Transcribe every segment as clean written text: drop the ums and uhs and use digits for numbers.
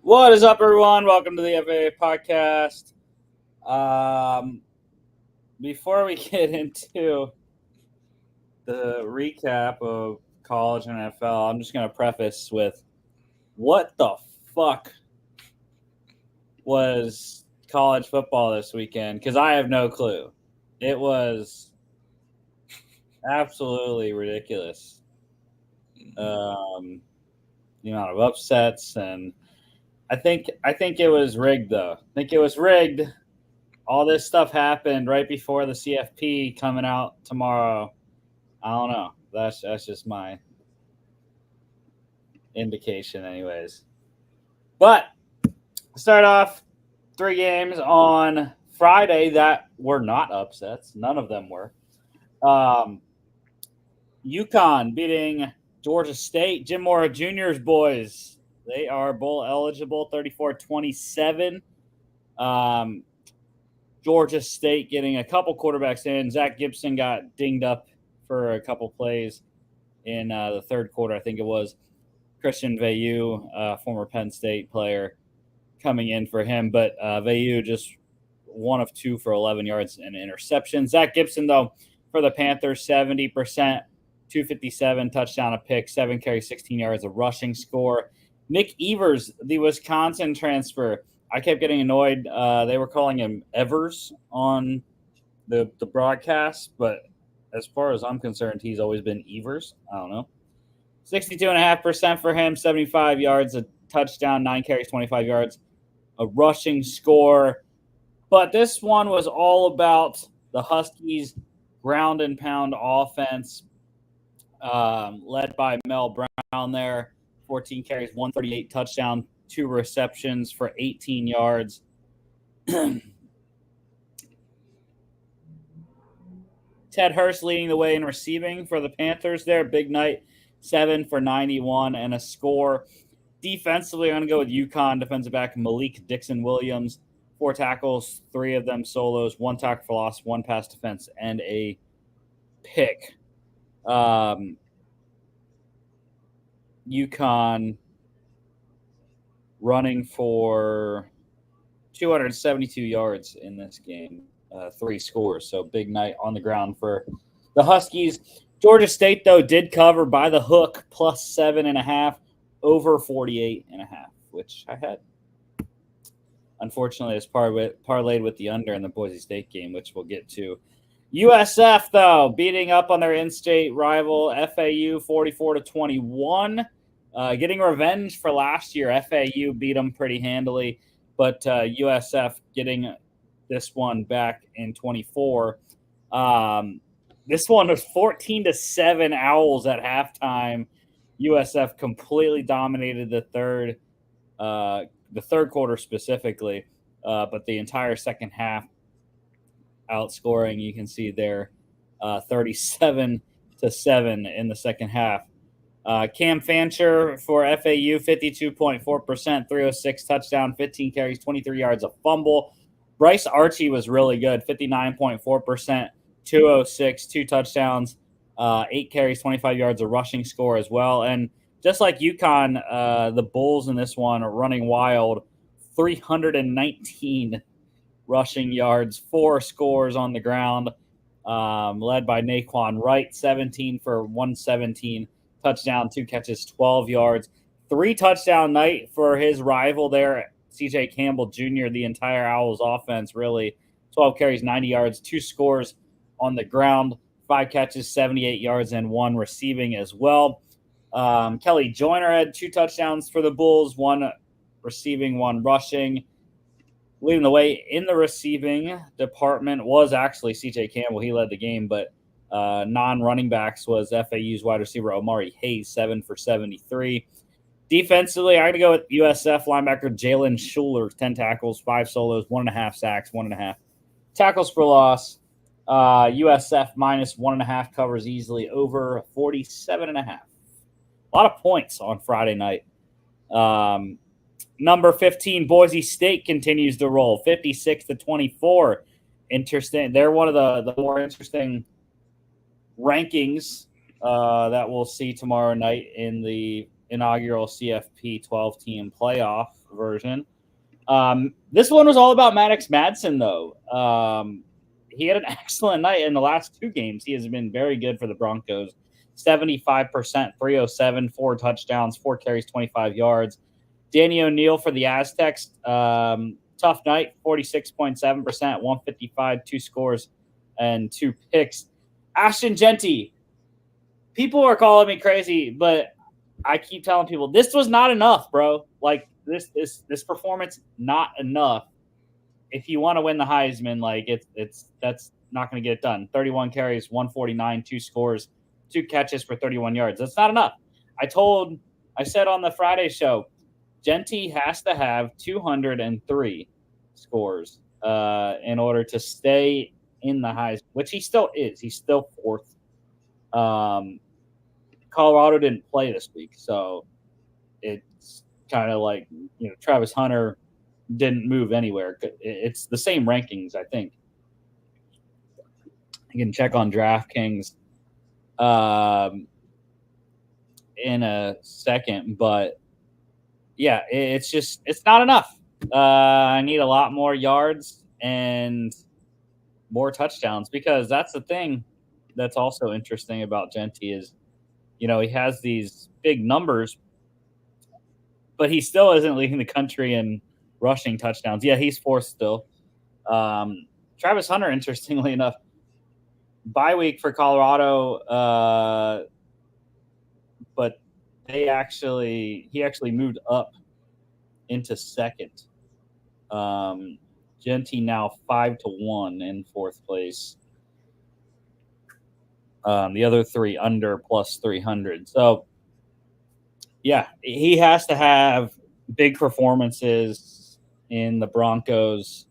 What is up, everyone? Welcome to the FAA podcast. Before we get into the recap of college and NFL, I'm just going to preface with what the fuck was college football this weekend? Because I have no clue. It was absolutely ridiculous. The amount of upsets, and I think it was rigged, though. I think it was rigged. All this stuff happened right before the CFP coming out tomorrow. I don't know. That's just my indication, anyways. But start off 3 games on Friday that were not upsets. None of them were. UConn beating Georgia State. Jim Mora Jr.'s boys. They are bowl eligible, 34-27. Georgia State getting a couple quarterbacks in. Zach Gibson got dinged up for a couple plays in the third quarter, I think it was. Christian Veilleux, former Penn State player, coming in for him. But Veilleux just 1 of 2 for 11 yards and an interception. Zach Gibson, though, for the Panthers, 70%, 257, touchdown, a pick, 7 carries, 16 yards, a rushing score. Nick Evers, the Wisconsin transfer, I kept getting annoyed. They were calling him Evers on the broadcast, but as far as I'm concerned, he's always been Evers. I don't know. 62.5% for him, 75 yards, a touchdown, 9 carries, 25 yards, a rushing score. But this one was all about the Huskies' ground and pound offense, led by Mel Brown there. 14 carries, 138, touchdown, 2 receptions for 18 yards. Ted Hurst leading the way in receiving for the Panthers there. Big night, 7 for 91 and a score. Defensively, I'm going to go with UConn defensive back Malik Dixon-Williams. 4 tackles, 3 of them solos, 1 tackle for loss, 1 pass defense, and a pick. UConn running for 272 yards in this game, 3 scores. So big night on the ground for the Huskies. Georgia State, though, did cover by the hook, plus 7.5, over 48.5, which I had. Unfortunately, it's parlayed with the under in the Boise State game, which we'll get to. USF, though, beating up on their in-state rival FAU 44-21. Getting revenge for last year. FAU beat them pretty handily, but USF getting this one back in 24. This one was 14-7 Owls at halftime. USF completely dominated the third quarter specifically, but the entire second half outscoring. You can see there, 37-7 in the second half. Cam Fancher for FAU, 52.4%, 306 touchdown, 15 carries, 23 yards, a fumble. Bryce Archie was really good, 59.4%, 206, 2 touchdowns, 8 carries, 25 yards, a rushing score as well. And just like UConn, the Bulls in this one are running wild, 319 rushing yards, 4 scores on the ground, led by Naquan Wright, 17 for 117, touchdown, 2 catches, 12 yards. 3 touchdown night for his rival there, C.J. Campbell Jr., the entire Owls offense, really. 12 carries, 90 yards, 2 scores on the ground, 5 catches, 78 yards, and 1 receiving as well. Kelly Joyner had 2 touchdowns for the Bulls, 1 receiving, 1 rushing. Leading the way in the receiving department was actually C.J. Campbell. He led the game, but non-running backs was FAU's wide receiver Omari Hayes, 7 for 73. Defensively, I'm going to go with USF linebacker Jalen Schuler, 10 tackles, 5 solos, 1.5 sacks, 1.5 tackles for loss. USF minus 1.5 covers easily over 47.5. A lot of points on Friday night. Number 15, Boise State continues to roll, 56-24. Interesting. They're one of the more interesting rankings that we'll see tomorrow night in the inaugural CFP 12-team playoff version. This one was all about Maddox Madsen, though. He had an excellent night in the last 2 games. He has been very good for the Broncos. 75%, 307, 4 touchdowns, 4 carries, 25 yards. Danny O'Neal for the Aztecs. Tough night, 46.7%, 155, 2 scores, and 2 picks. Ashton Genty. People are calling me crazy, but I keep telling people this was not enough, bro. Like this performance not enough. If you want to win the Heisman, like that's not going to get it done. 31 carries, 149, 2 scores, 2 catches for 31 yards. That's not enough. I said on the Friday show, Genty has to have 203 scores in order to stay in the Heisman, which he still is. He's still 4th. Colorado didn't play this week, so it's kind of like, Travis Hunter didn't move anywhere. It's the same rankings, I think. You can check on DraftKings in a second, but yeah, it's not enough. I need a lot more yards and more touchdowns, because that's the thing that's also interesting about Genty is, he has these big numbers, but he still isn't leading the country in rushing touchdowns. Yeah, he's 4th still. Travis Hunter, interestingly enough, bye week for Colorado, but he actually moved up into 2nd. Genty now 5-1 in 4th place. The other 3 under plus 300. So, yeah, he has to have big performances in the Broncos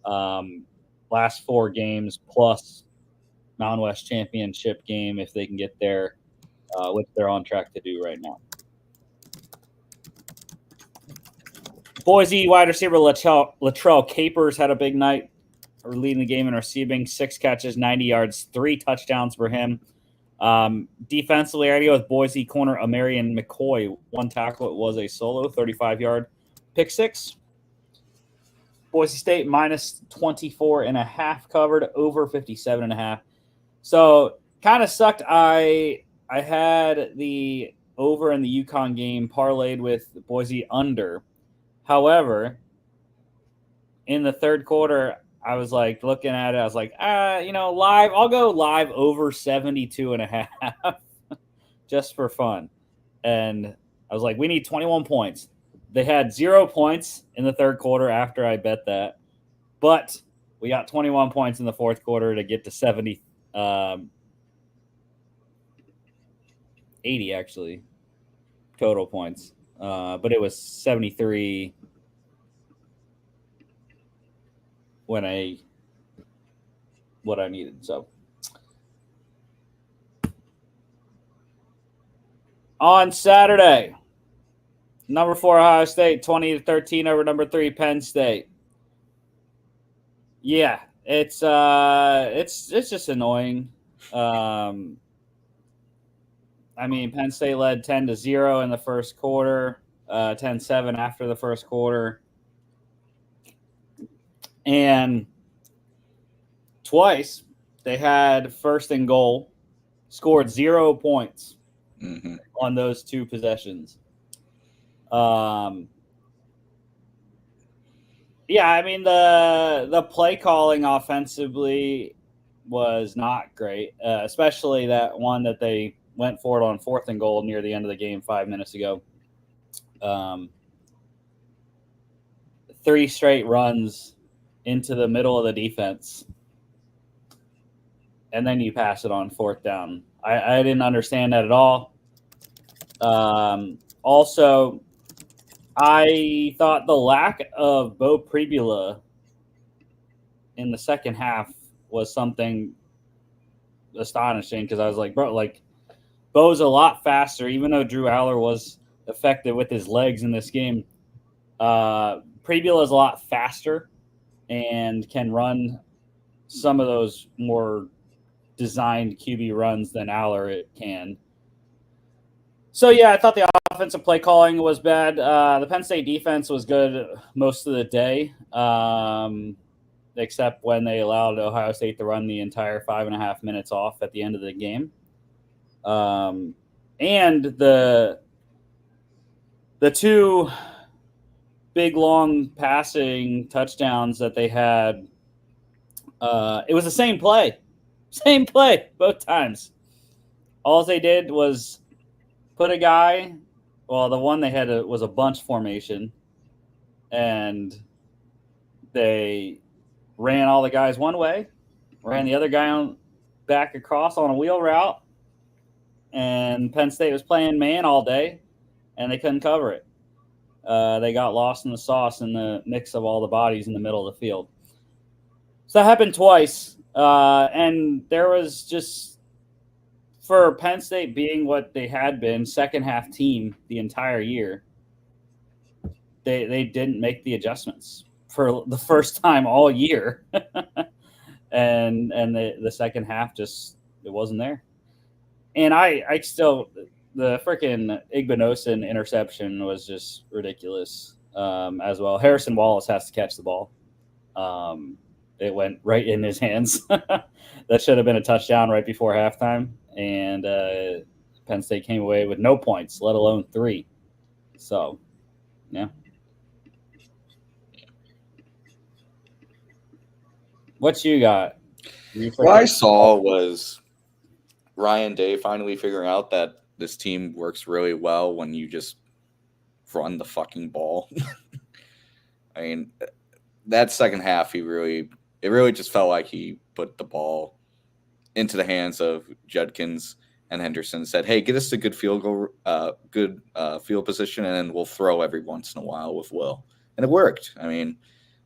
last 4 games plus Mountain West Championship game if they can get there, which they're on track to do right now. Boise wide receiver Latrell Capers had a big night, leading the game in receiving, 6 catches, 90 yards, 3 touchdowns for him. Defensively, I already go with Boise corner Amarian McCoy. 1 tackle. It was a solo, 35-yard pick 6. Boise State minus 24.5 covered, over 57.5. So kind of sucked. I had the over in the UConn game parlayed with Boise under. However, in the third quarter, I was like looking at it. I was like, live. I'll go live over 72.5 just for fun. And I was like, we need 21 points. They had 0 points in the third quarter after I bet that, but we got 21 points in the fourth quarter to get to 80 actually total points. But it was 73 what I needed. So on Saturday, number 4 Ohio State 20-13 over number 3 Penn State. Yeah, it's just annoying. Penn State led 10-0 in the first quarter, 10-7 after the first quarter. And twice they had 1st and goal, scored 0 points on those 2 possessions. The play calling offensively was not great, especially that one that they went for it on 4th and goal near the end of the game 5 minutes ago. 3 straight runs into the middle of the defense, and then you pass it on 4th down. I didn't understand that at all. Also, I thought the lack of Bo Pribula in the second half was something astonishing, because I was like, bro, like, Bo's a lot faster, even though Drew Aller was effective with his legs in this game. Pribula is a lot faster and can run some of those more designed QB runs than Aller can. So, yeah, I thought the offensive play calling was bad. The Penn State defense was good most of the day, except when they allowed Ohio State to run the entire 5.5 minutes off at the end of the game. And the two big long passing touchdowns that they had, it was the same play both times. All they did was put a guy. Well, the one they had was a bunch formation, and they ran all the guys one way, ran the other guy back across on a wheel route, and Penn State was playing man all day, and they couldn't cover it. They got lost in the sauce in the mix of all the bodies in the middle of the field. So that happened twice, and there was just, for Penn State being what they had been, second half team the entire year, they didn't make the adjustments for the first time all year. and the second half just, it wasn't there. And I still, the freaking Igbinosun interception was just ridiculous as well. Harrison Wallace has to catch the ball. It went right in his hands. That should have been a touchdown right before halftime. And Penn State came away with no points, let alone 3. So, yeah. What you got? What I saw was Ryan Day finally figuring out that this team works really well when you just run the fucking ball. I mean, that second half, it really just felt like he put the ball into the hands of Judkins and Henderson, said, "Hey, get us a good field position, and then we'll throw every once in a while with Will." And it worked. I mean,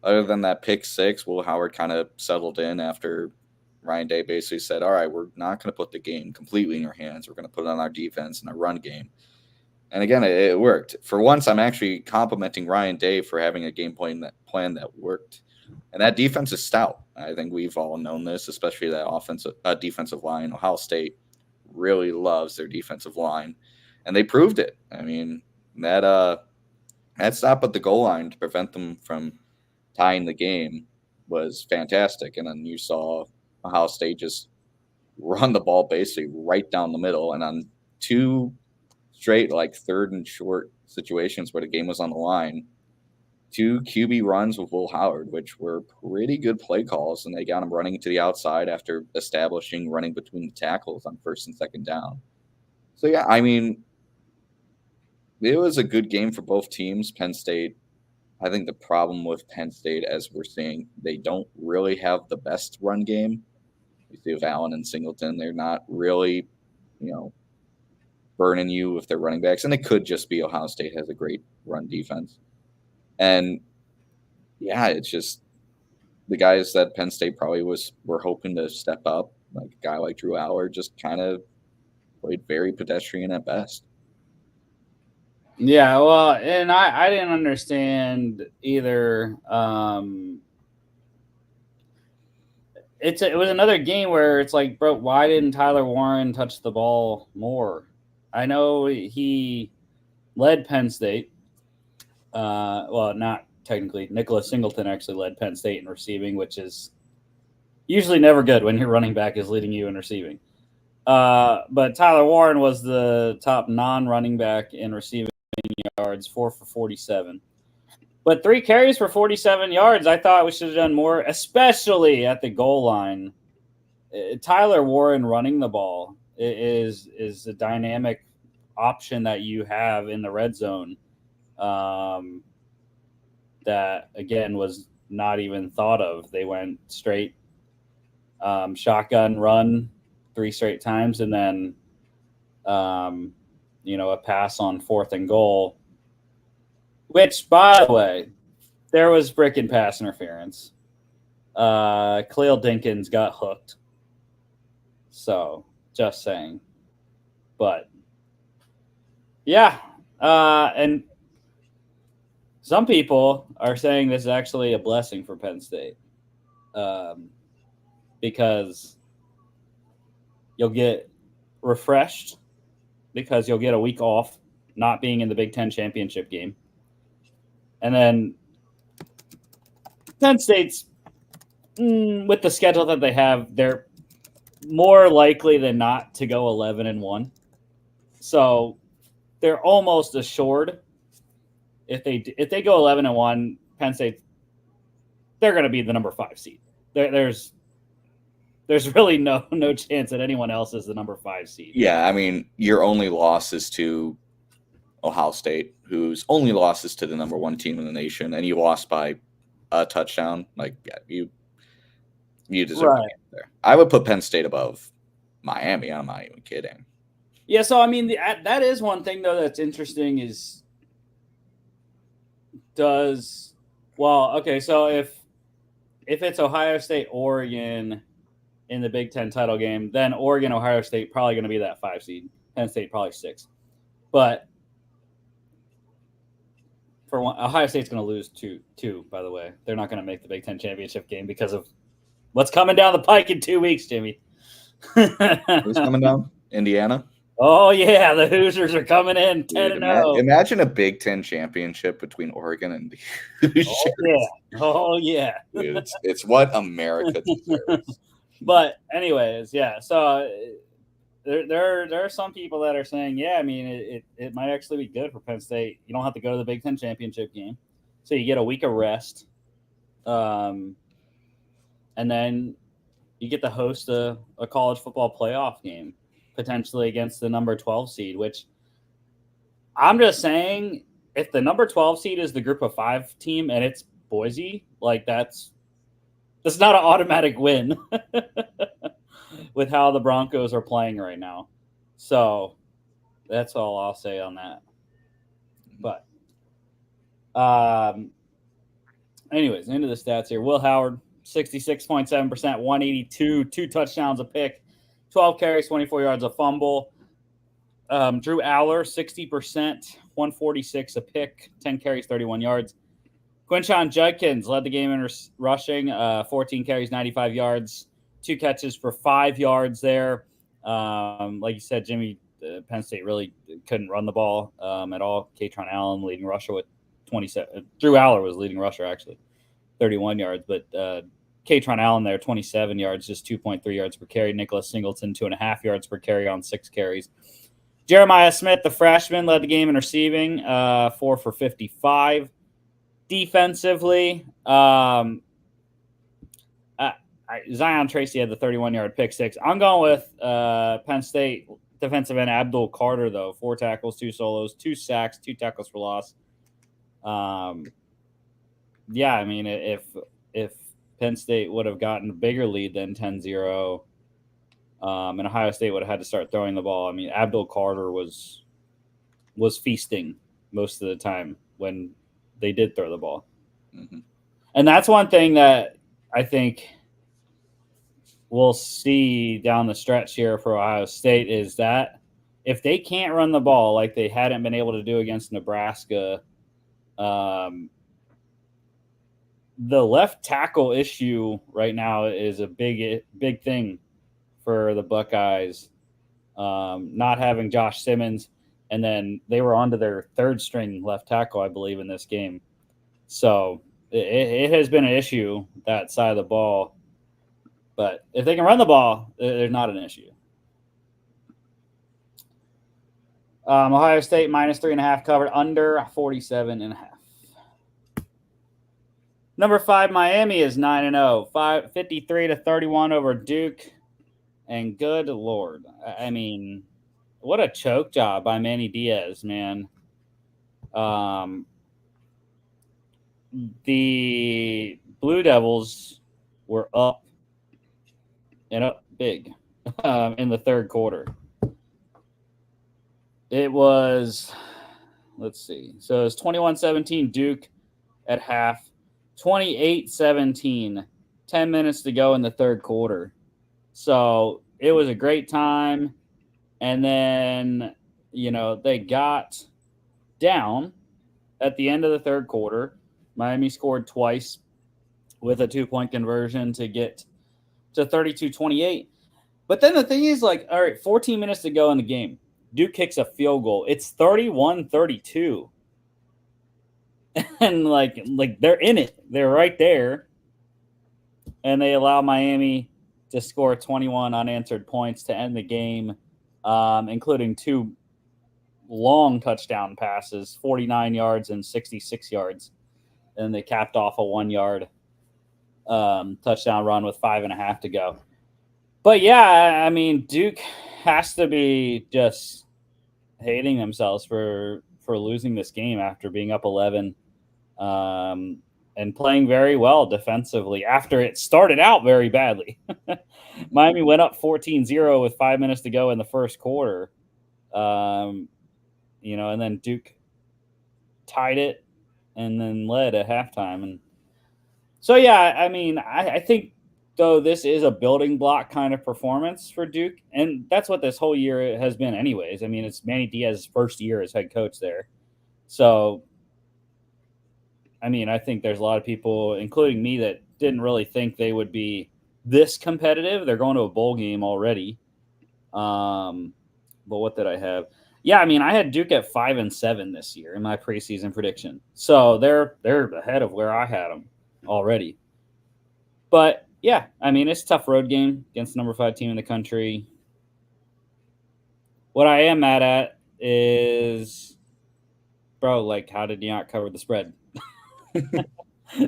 other than that pick 6, Will Howard kind of settled in after Ryan Day basically said, "All right, we're not going to put the game completely in your hands. We're going to put it on our defense and our run game." And again, it worked. For once, I'm actually complimenting Ryan Day for having a game plan that worked. And that defense is stout. I think we've all known this, especially that defensive line. Ohio State really loves their defensive line, and they proved it. I mean, that stop at the goal line to prevent them from tying the game was fantastic. And then you saw Ohio State just run the ball basically right down the middle, and on 2 straight, like, 3rd and short situations where the game was on the line, 2 QB runs with Will Howard, which were pretty good play calls, and they got him running to the outside after establishing running between the tackles on 1st and 2nd down. So, yeah, I mean, it was a good game for both teams. Penn State, I think the problem with Penn State, as we're seeing, they don't really have the best run game. You see with Allen and Singleton, they're not really, burning you with their running backs. And it could just be Ohio State has a great run defense. And, yeah, it's just the guys that Penn State probably were hoping to step up, like a guy like Drew Aller, just kind of played very pedestrian at best. Yeah, well, and I didn't understand either. It was another game where it's like, bro, why didn't Tyler Warren touch the ball more? I know he led Penn State. Well, not technically. Nicholas Singleton actually led Penn State in receiving, which is usually never good when your running back is leading you in receiving. But Tyler Warren was the top non-running back in receiving yards, 4 for 47. But 3 carries for 47 yards. I thought we should have done more, especially at the goal line. Tyler Warren running the ball is a dynamic option that you have in the red zone. That, again, was not even thought of. They went straight shotgun run 3 straight times, and then a pass on 4th and goal, which, by the way, there was frickin' pass interference. Khalil Dinkins got hooked. So, just saying. But, yeah. And some people are saying this is actually a blessing for Penn State. Because you'll get refreshed, because you'll get a week off not being in the Big Ten championship game. And then Penn State's, with the schedule that they have, they're more likely than not to go 11-1. So they're almost assured if they go 11-1, Penn State, they're going to be the number 5 seed. There's really no chance that anyone else is the number 5 seed. Yeah, I mean, your only loss is to Ohio State, whose only loss is to the number 1 team in the nation, and you lost by a touchdown. Like, yeah, you deserve to be there. I would put Penn State above Miami. I'm not even kidding. Yeah, so I mean, that is one thing though that's interesting is so if it's Ohio State, Oregon in the Big Ten title game, then Oregon, Ohio State probably going to be that 5 seed. Penn State probably 6. But for one, Ohio State's going to lose two, by the way. They're not going to make the Big Ten championship game because of what's coming down the pike in 2 weeks, Jimmy. Who's coming down? Indiana? Oh, yeah. The Hoosiers are coming in 10-0. Imagine a Big Ten championship between Oregon and the Hoosiers. Oh, yeah. Dude, it's what America deserves. But anyways, yeah. So there are some people that are saying, yeah, I mean, it might actually be good for Penn State. You don't have to go to the Big Ten championship game. So you get a week of rest. And then you get to host a college football playoff game, potentially against the number 12 seed, which I'm just saying, if the number 12 seed is the group of 5 team and it's Boise, like that's not an automatic win with how the Broncos are playing right now. So that's all I'll say on that. But anyways, into the stats here. Will Howard, 66.7%, 182, 2 touchdowns, a pick, 12 carries, 24 yards, a fumble. Drew Aller, 60%, 146, a pick, 10 carries, 31 yards. Quinshon Judkins led the game in rushing, 14 carries, 95 yards, 2 catches for 5 yards there. Like you said, Jimmy, Penn State really couldn't run the ball at all. Katron Allen leading rusher with 27. Drew Aller was leading rusher, actually, 31 yards. But Katron Allen there, 27 yards, just 2.3 yards per carry. Nicholas Singleton, 2.5 yards per carry on 6 carries. Jeremiah Smith, the freshman, led the game in receiving, 4 for 55. Defensively, Zion Tracy had the 31-yard pick 6. I'm going with Penn State defensive end Abdul Carter, though. 4 tackles, 2 solos, 2 sacks, 2 tackles for loss. Yeah, I mean, if Penn State would have gotten a bigger lead than 10-0, and Ohio State would have had to start throwing the ball, I mean, Abdul Carter was feasting most of the time when they did throw the ball. Mm-hmm. And that's one thing that I think we'll see down the stretch here for Ohio State is that if they can't run the ball like they hadn't been able to do against Nebraska, the left tackle issue right now is a big thing for the Buckeyes, not having Josh Simmons. And then they were onto their 3rd string left tackle, I believe, in this game. So it has been an issue, that side of the ball. But if they can run the ball, there's not an issue. Ohio State minus 3.5 covered, under 47.5. Number 5, Miami is 9-0, 53-31 over Duke. And good Lord, I mean, what a choke job by Manny Diaz, man. The Blue Devils were up and up big in the 3rd quarter. It was, let's see. So it was 21-17 Duke at half, 28-17, 10 minutes to go in the 3rd quarter. So it was a great time. And then, they got down at the end of the 3rd quarter. Miami scored twice with a 2-point conversion to get to 32-28. But then the thing is, all right, 14 minutes to go in the game. Duke kicks a field goal. It's 31-32. And like they're in it. They're right there. And they allow Miami to score 21 unanswered points to end the game, including 2 long touchdown passes, 49 yards and 66 yards. And they capped off a 1-yard touchdown run with 5.5 to go. But yeah, I mean, Duke has to be just hating themselves for losing this game after being up 11 and playing very well defensively after it started out very badly. Miami went up 14-0 with 5 minutes to go in the first quarter. And then Duke tied it and then led at halftime. And so, yeah, I mean, I think, though, this is a building block kind of performance for Duke. And that's what this whole year has been anyways. I mean, it's Manny Diaz's first year as head coach there. So, I mean, I think there's a lot of people, including me, that didn't really think they would be this competitive. They're going to a bowl game already. But what did I have? Yeah, I mean, I had Duke at 5-7 this year in my preseason prediction. So they're ahead of where I had them already. But yeah, I mean, it's a tough road game against the number 5 team in the country. What I am mad at is, bro, like, how did you not cover the spread?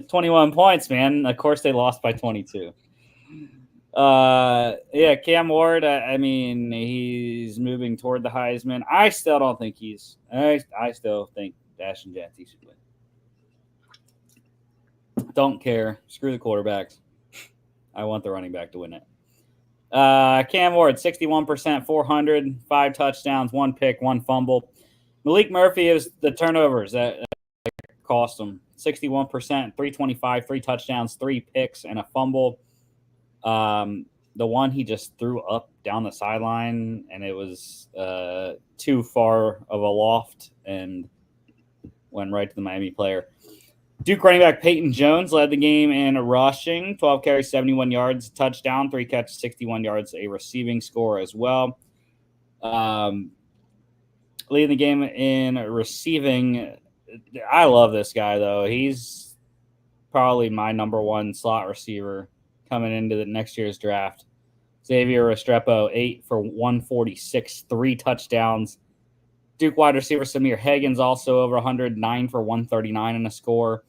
21 points, man. Of course, they lost by 22. Yeah, Cam Ward, I mean, he's moving toward the Heisman. I still don't think I still think Dash and Janty should win. Don't care. Screw the quarterbacks. I want the running back to win it. Cam Ward, 61%, 400, 5 touchdowns, 1 pick, 1 fumble. Malik Murphy is the turnovers that cost him. 61%, 325, 3 touchdowns, 3 picks, and a fumble. The one he just threw up down the sideline, and it was too far of a loft and went right to the Miami player. Duke running back Peyton Jones led the game in rushing, 12 carries, 71 yards, touchdown, 3 catches, 61 yards, a receiving score as well. Leading the game in receiving, I love this guy, though. He's probably my number 1 slot receiver coming into the next year's draft. Xavier Restrepo, 8 for 146, 3 touchdowns. Duke wide receiver Samir Hagan's also over 100, 9 for 139 in a score.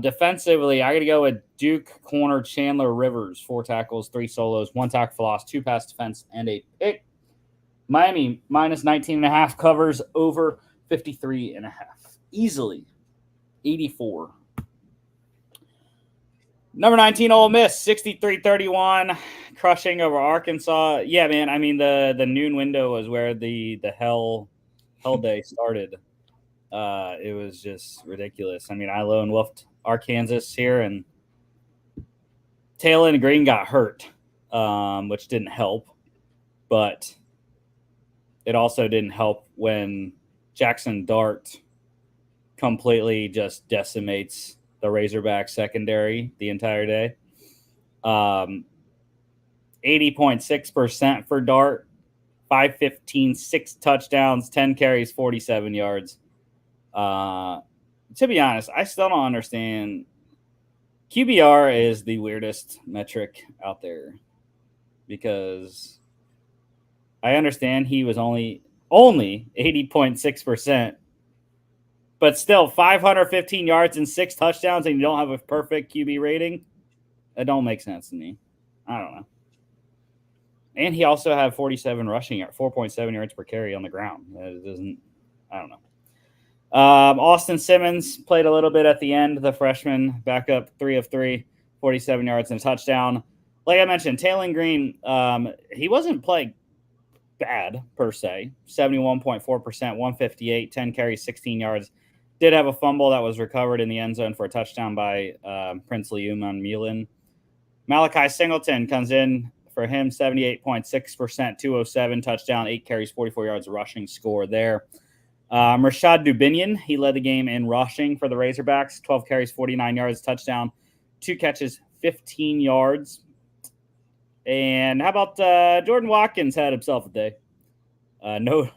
Defensively, I got to go with Duke corner Chandler Rivers, 4 tackles, 3 solos, 1 tackle for loss, 2 pass defense, and a pick. Miami minus 19.5 covers over 53.5. Easily 84. Number 19, Ole Miss, 63-31, crushing over Arkansas. Yeah, man, I mean, the noon window was where the hell day started. It was just ridiculous. I mean, I lone wolfed Arkansas here, and Taylor Green got hurt, which didn't help. But it also didn't help when Jackson Dart completely just decimates the Razorback secondary the entire day. 80.6% for Dart, 515, 6 touchdowns, 10 carries, 47 yards. To be honest, I still don't understand. QBR is the weirdest metric out there because I understand he was only 80.6%. But still, 515 yards and 6 touchdowns, and you don't have a perfect QB rating? That don't make sense to me. I don't know. And he also had 47 rushing yards, 4.7 yards per carry on the ground. It doesn't, I don't know. Austin Simmons played a little bit at the end. The freshman back up 3 of 3, 47 yards and a touchdown. Like I mentioned, Taylor Green, he wasn't playing bad per se. 71.4%, 158, 10 carries, 16 yards. Did have a fumble that was recovered in the end zone for a touchdown by Princely Uman Mulin. Malachi Singleton comes in for him, 78.6%, 207, touchdown, 8 carries, 44 yards, rushing score there. Rashad Dubinion, he led the game in rushing for the Razorbacks, 12 carries, 49 yards, touchdown, 2 catches, 15 yards. And how about Jordan Watkins had himself a day? No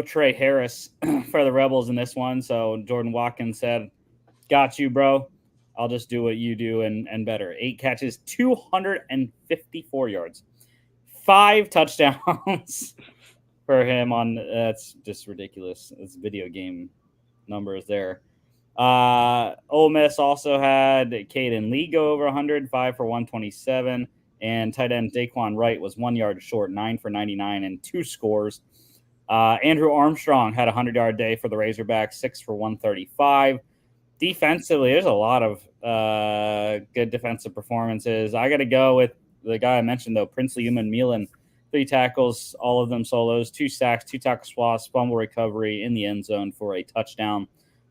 Trey Harris for the Rebels in this one. So Jordan Watkins said, "Got you, bro. I'll just do what you do and better." 8 catches, 254 yards, 5 touchdowns for him on. That's just ridiculous. It's video game numbers there. Ole Miss also had Caden Lee go over 100, 5 for 127, and tight end Daquan Wright was 1 yard short, 9 for 99, and 2 scores. Andrew Armstrong had a 100-yard day for the Razorbacks, 6 for 135. Defensively, there's a lot of good defensive performances. I got to go with the guy I mentioned, though, Princely Human Milan. 3 tackles, all of them solos, 2 sacks, 2 tackle swaps, fumble recovery in the end zone for a touchdown.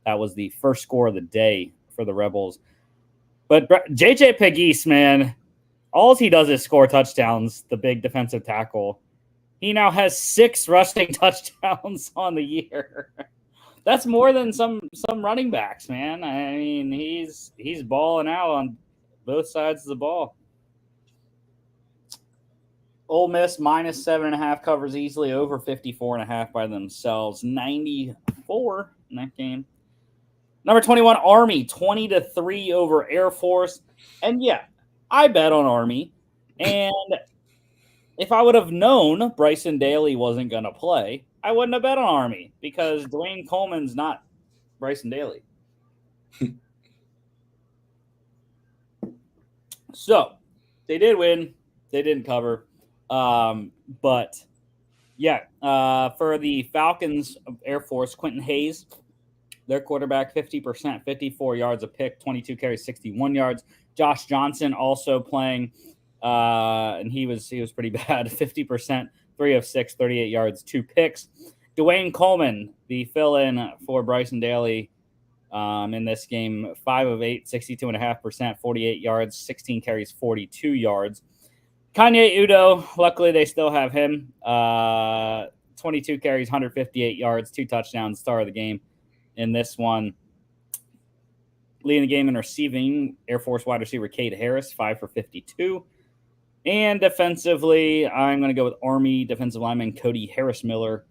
That was the first score of the day for the Rebels. But JJ Pegues, man, all he does is score touchdowns, the big defensive tackle. He now has 6 rushing touchdowns on the year. That's more than some running backs, man. I mean, he's balling out on both sides of the ball. Ole Miss minus 7.5 covers easily over 54.5 by themselves. 94 in that game. Number 21, Army, 20-3 over Air Force. And yeah, I bet on Army. And if I would have known Bryson Daly wasn't going to play, I wouldn't have bet on Army because Dwayne Coleman's not Bryson Daly. So they did win. They didn't cover. But yeah, for the Falcons of Air Force, Quentin Hayes, their quarterback, 50%, 54 yards a pick, 22 carries, 61 yards. Josh Johnson also playing, and he was pretty bad, 50%, 3 of 6, 38 yards, 2 picks. Dwayne Coleman, the fill-in for Bryson Daly in this game, 5 of 8, 62.5%, 48 yards, 16 carries, 42 yards. Kanye Udo, luckily they still have him. 22 carries, 158 yards, 2 touchdowns, star of the game in this one. Leading the game in receiving, Air Force wide receiver Cade Harris, 5 for 52. And defensively, I'm going to go with Army defensive lineman Cody Harris Miller,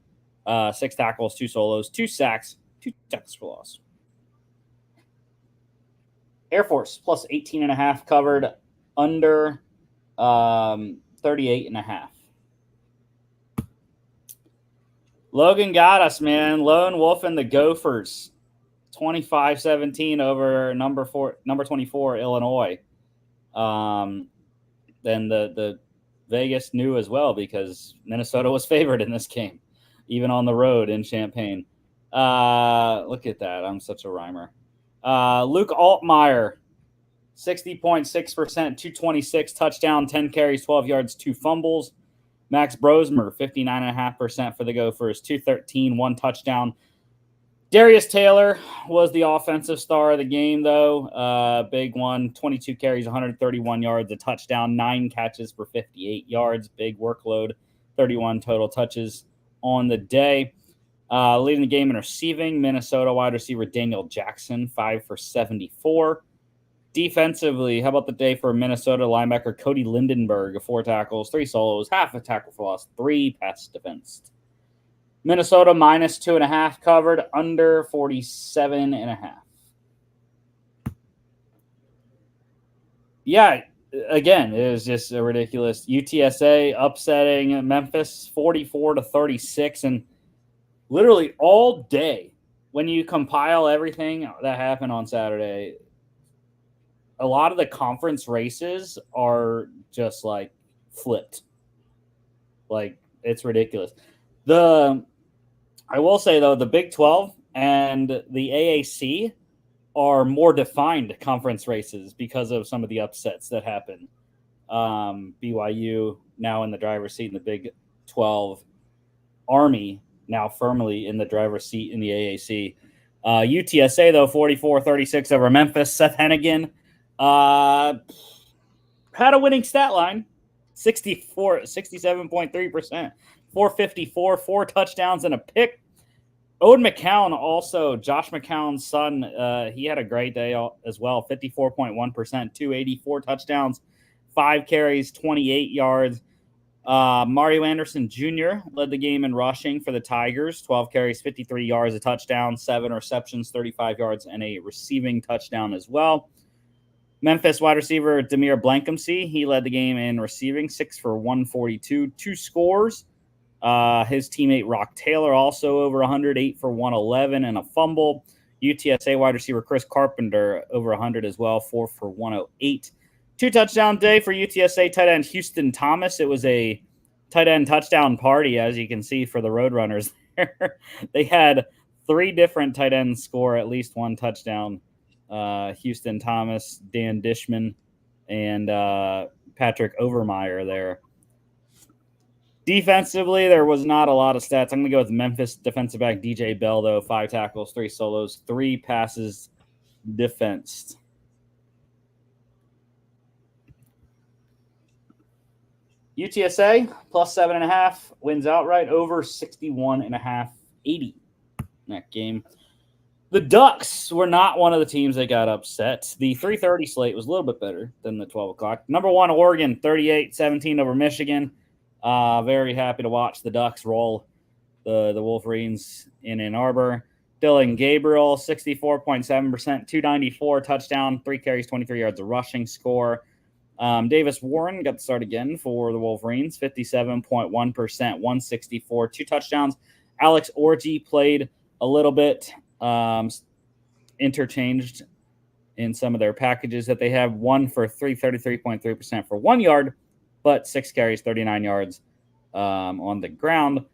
6 tackles, 2 solos, 2 sacks, 2 tackles for loss. Air Force plus 18.5 covered under 38.5. Logan got us, man. Lone Wolf and the Gophers, 25-17 over number 24 Illinois. Then the Vegas knew as well because Minnesota was favored in this game, even on the road in Champaign. Look at that. I'm such a rhymer. Luke Altmaier, 60.6%, 226, touchdown, 10 carries, 12 yards, 2 fumbles. Max Brosmer, 59.5% for the Gophers, 213, 1 touchdown. Darius Taylor was the offensive star of the game, though. Big one, 22 carries, 131 yards, a touchdown, 9 catches for 58 yards. Big workload, 31 total touches on the day. Leading the game in receiving, Minnesota wide receiver Daniel Jackson, 5 for 74. Defensively, how about the day for Minnesota linebacker Cody Lindenberg, 4 tackles, 3 solos, half a tackle for loss, 3 pass defense. Minnesota minus 2.5 covered under 47.5. Yeah, again, it was just a ridiculous. UTSA upsetting Memphis 44-36, and literally all day when you compile everything that happened on Saturday, a lot of the conference races are just like flipped. Like, it's ridiculous. I will say, though, the Big 12 and the AAC are more defined conference races because of some of the upsets that happen. BYU now in the driver's seat in the Big 12. Army now firmly in the driver's seat in the AAC. UTSA, though, 44-36 over Memphis. Seth Hennigan had a winning stat line, 67.3%, 454, 4 touchdowns and a pick. Ode McCown also, Josh McCown's son, he had a great day as well, 54.1%, 284 touchdowns, 5 carries, 28 yards. Mario Anderson Jr. led the game in rushing for the Tigers. 12 carries, 53 yards, a touchdown, 7 receptions, 35 yards, and a receiving touchdown as well. Memphis wide receiver Demir Blankensee, he led the game in receiving, 6 for 142, 2 scores. His teammate Rock Taylor also over 108 for 111 and a fumble. UTSA wide receiver Chris Carpenter over 100 as well, 4 for 108. 2 touchdown day for UTSA tight end Houston Thomas. It was a tight end touchdown party, as you can see, for the Roadrunners there. They had 3 different tight ends score at least 1 touchdown. Houston Thomas, Dan Dishman, and Patrick Overmeyer there. Defensively, there was not a lot of stats. I'm going to go with Memphis defensive back DJ Bell, though. 5 tackles, 3 solos, 3 passes defensed. UTSA plus 7.5 wins outright over 61.5, 80 in that game. The Ducks were not one of the teams that got upset. The 3:30 slate was a little bit better than the 12 o'clock. Number 1, Oregon, 38-17 over Michigan. Very happy to watch the Ducks roll the Wolverines in Ann Arbor. Dylan Gabriel, 64.7%, 294, touchdown, 3 carries, 23 yards, a rushing score. Davis Warren got the start again for the Wolverines, 57.1%, 164, 2 touchdowns. Alex Orji played a little bit, interchanged in some of their packages that they have. 1 for 33.3% for 1 yard, but 6 carries, 39 yards on the ground.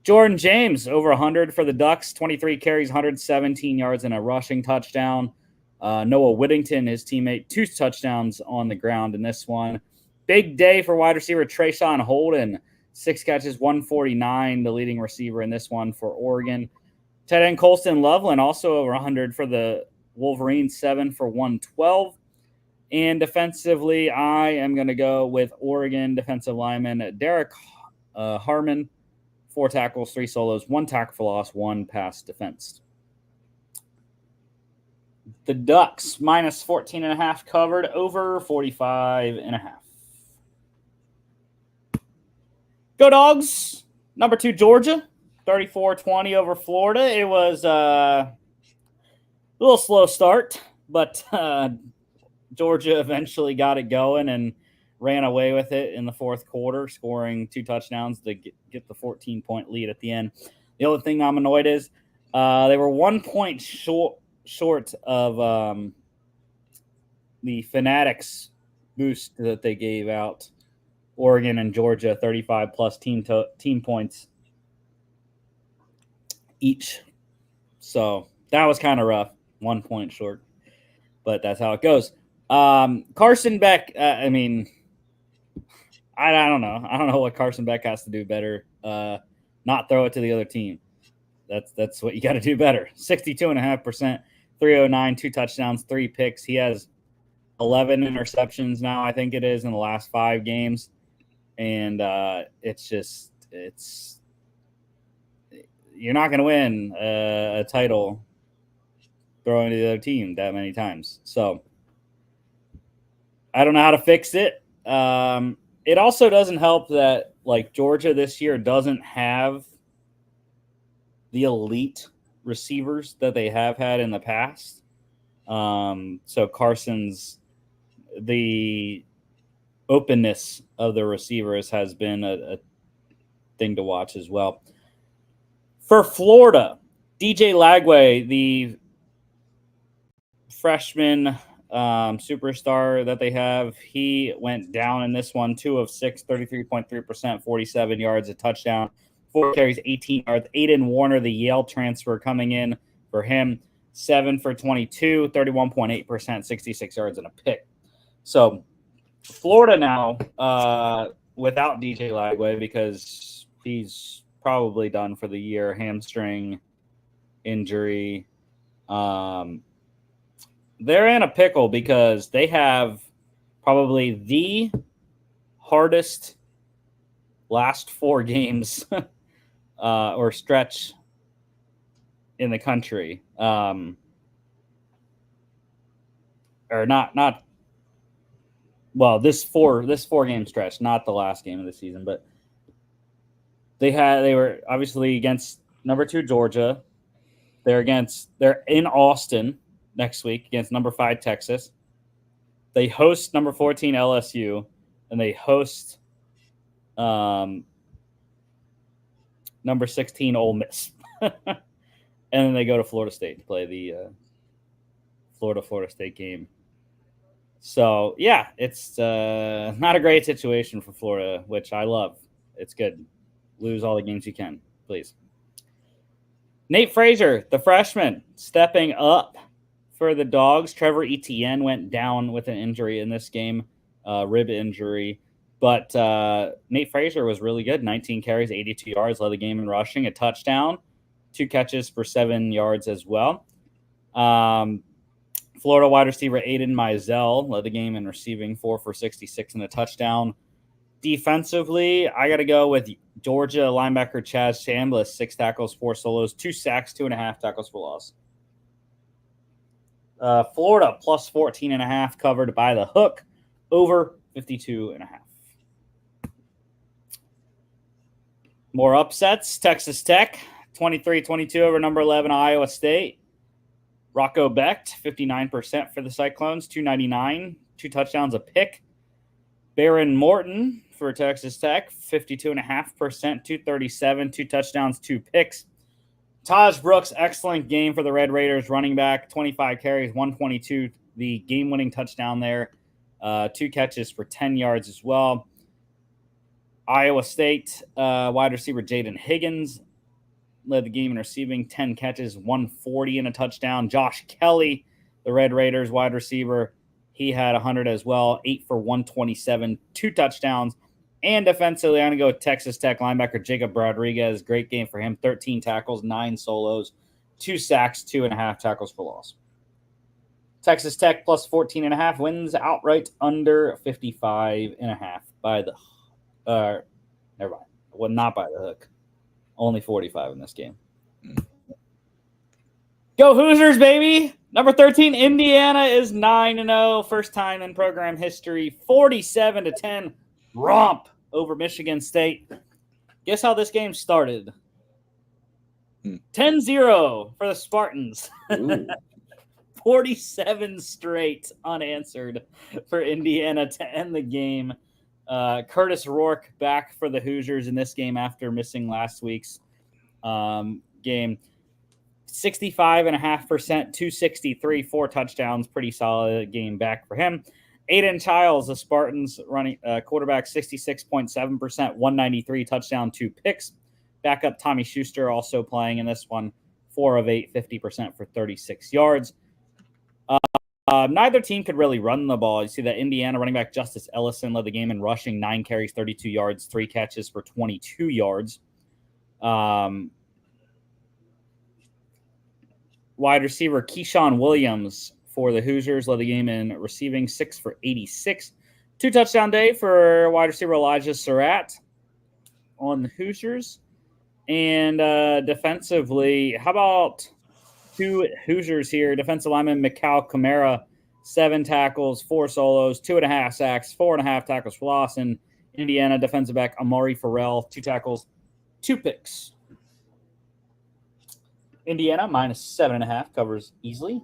Jordan James, over 100 for the Ducks, 23 carries, 117 yards, and a rushing touchdown. Noah Whittington, his teammate, 2 touchdowns on the ground in this one. Big day for wide receiver Trayshawn Holden, 6 catches, 149, the leading receiver in this one for Oregon. Tight end Colston Loveland, also over 100 for the Wolverines, 7 for 112. And defensively, I am going to go with Oregon defensive lineman Derek Harmon, 4 tackles, 3 solos, 1 tackle for loss, 1 pass defense. The Ducks minus 14.5 covered, over 45.5. Go Dogs. Number 2, Georgia, 34-20 over Florida. It was a little slow start, but Georgia eventually got it going and ran away with it in the 4th quarter, scoring 2 touchdowns to get the 14-point lead at the end. The only thing I'm annoyed is they were 1 point short of the Fanatics boost that they gave out. Oregon and Georgia, 35-plus team points each. So that was kind of rough, 1 point short. But that's how it goes. Carson Beck, I mean, I don't know. I don't know what Carson Beck has to do better. Not throw it to the other team. That's what you got to do better. 62.5%, 309, 2 touchdowns, 3 picks. He has 11 interceptions now, I think it is, in the last 5 games. And you're not going to win a title throwing to the other team that many times. So I don't know how to fix it. It also doesn't help that, like, Georgia this year doesn't have the elite receivers that they have had in the past. So Carson's, the openness of the receivers has been a thing to watch as well. For Florida, DJ Lagway, the freshman superstar that they have, he went down in this one. 2 of 6, 33.3%, 47 yards, a touchdown, 4 carries, 18 yards. Aiden Warner, the Yale transfer, coming in for him, 7 for 22, 31.8%, 66 yards, and a pick. So Florida now without DJ Lagway, because he's probably done for the year, hamstring injury. They're in a pickle because they have probably the hardest last 4 games or stretch in the country. Or not. Well, this 4 game stretch, not the last game of the season, but They were obviously against number 2 Georgia. They're in Austin next week against number 5 Texas. They host number 14 LSU, and they host number 16 Ole Miss. And then they go to Florida State to play the Florida State game. So, yeah, it's not a great situation for Florida, which I love. It's good. Lose all the games you can, please. Nate Frazier, the freshman, stepping up for the Dogs. Trevor Etienne went down with an injury in this game, rib injury. But Nate Frazier was really good. 19 carries, 82 yards, led the game in rushing, a touchdown, 2 catches for 7 yards as well. Florida wide receiver Aiden Mizell led the game in receiving, 4 for 66 and a touchdown. Defensively, I got to go with Georgia linebacker Chaz Chambliss, 6 tackles, 4 solos, 2 sacks, 2.5 tackles for loss. Florida plus 14.5 covered by the hook, over 52.5. More upsets. Texas Tech, 23-22 over number 11 Iowa State. Rocco Becht, 59% for the Cyclones, 299, 2 touchdowns, a pick. Baron Morton for Texas Tech, 52.5%, 237, 2 touchdowns, 2 picks. Taj Brooks, excellent game for the Red Raiders, running back, 25 carries, 122, the game-winning touchdown there, 2 catches for 10 yards as well. Iowa State wide receiver Jaden Higgins led the game in receiving, 10 catches, 140 and a touchdown. Josh Kelly, the Red Raiders wide receiver, he had 100 as well, 8 for 127, 2 touchdowns. And defensively, I'm going to go with Texas Tech linebacker Jacob Rodriguez. Great game for him, 13 tackles, 9 solos, 2 sacks, 2.5 tackles for loss. Texas Tech plus 14.5 wins outright under 55.5 by the never mind. Well, not by the hook. Only 45 in this game. Go Hoosiers, baby! Number 13, Indiana is 9-0. First time in program history. 47-10 romp over Michigan State. Guess how this game started? 10-0 for the Spartans. 47 straight unanswered for Indiana to end the game. Curtis Rourke back for the Hoosiers in this game after missing last week's game. 65.5%, 263, 4 touchdowns. Pretty solid game back for him. Aiden Childs, the Spartans running quarterback, 66.7%, 193, touchdown, 2 picks. Backup Tommy Schuster also playing in this one, 4 of 8, 50% for 36 yards. Neither team could really run the ball. You see that Indiana running back Justice Ellison led the game in rushing, 9 carries, 32 yards, 3 catches for 22 yards. Wide receiver Keyshawn Williams for the Hoosiers led the game in receiving, 6 for 86. 2 touchdown day for wide receiver Elijah Surratt on the Hoosiers. And defensively, how about 2 Hoosiers here? Defensive lineman Mikal Kamara, 7 tackles, 4 solos, 2.5 sacks, 4.5 tackles for loss. And Indiana defensive back Amari Farrell, 2 tackles, 2 picks. Indiana minus 7.5 covers easily.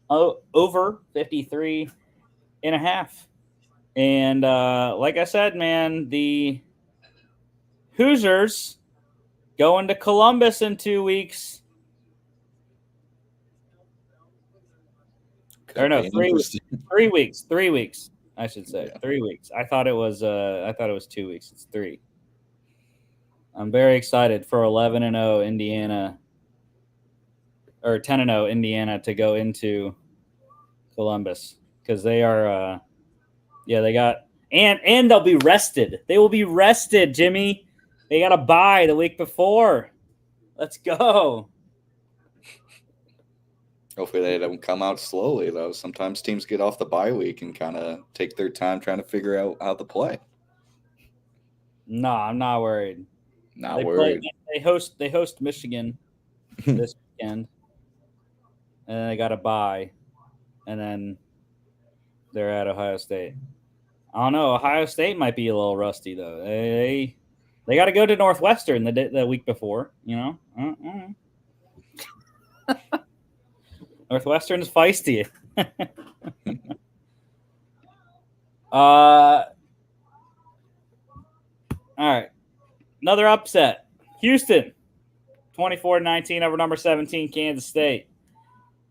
Over 53.5. And like I said, man, the Hoosiers going to Columbus in 2 weeks. Or no, 3 weeks. 3 weeks. 3 weeks, I should say. Yeah. 3 weeks. I thought it was 2 weeks. It's 3. I'm very excited for 11-0 Indiana, or 10-0 Indiana to go into Columbus, because they are they got and they'll be rested. They will be rested, Jimmy. They got a bye the week before. Let's go. Hopefully they don't come out slowly, though. Sometimes teams get off the bye week and kind of take their time trying to figure out how to play. No, I'm not worried. Not worried. They host Michigan this weekend, and then they got a bye, and then they're at Ohio State. I don't know. Ohio State might be a little rusty, though. They They got to go to Northwestern the week before, you know. Northwestern is feisty. All right. Another upset. Houston, 24-19 over number 17, Kansas State.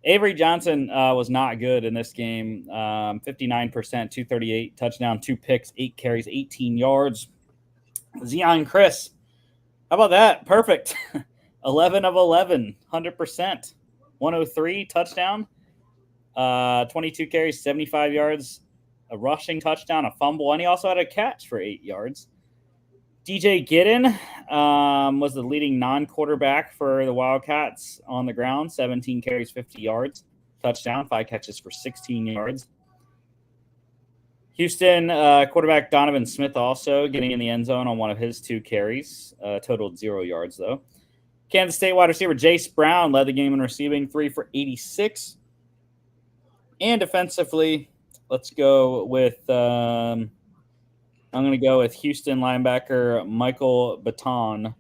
Avery Johnson was not good in this game. 59%, 238, touchdown, 2 picks, 8 carries, 18 yards. Zion Chris, how about that? Perfect. 11 of 11, 100%. 103, touchdown. 22 carries, 75 yards, a rushing touchdown, a fumble, and he also had a catch for 8 yards. DJ Giddin was the leading non-quarterback for the Wildcats on the ground. 17 carries, 50 yards, touchdown, 5 catches for 16 yards. Houston quarterback Donovan Smith also getting in the end zone on one of his 2 carries. Totaled 0 yards, though. Kansas State wide receiver Jace Brown led the game in receiving, 3 for 86. And defensively, let's go with I'm going to go with Houston linebacker Michael Baton,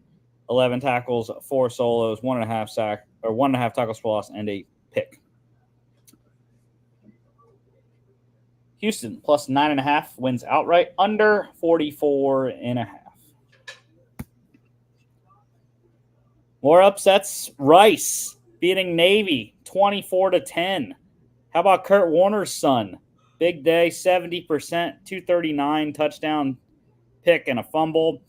11 tackles, 4 solos, 1.5 tackles for loss, and a pick. Houston plus 9.5 wins outright, under 44.5. More upsets. Rice beating Navy 24-10. How about Kurt Warner's son? Big day, 70%, 239, touchdown, pick, and a fumble.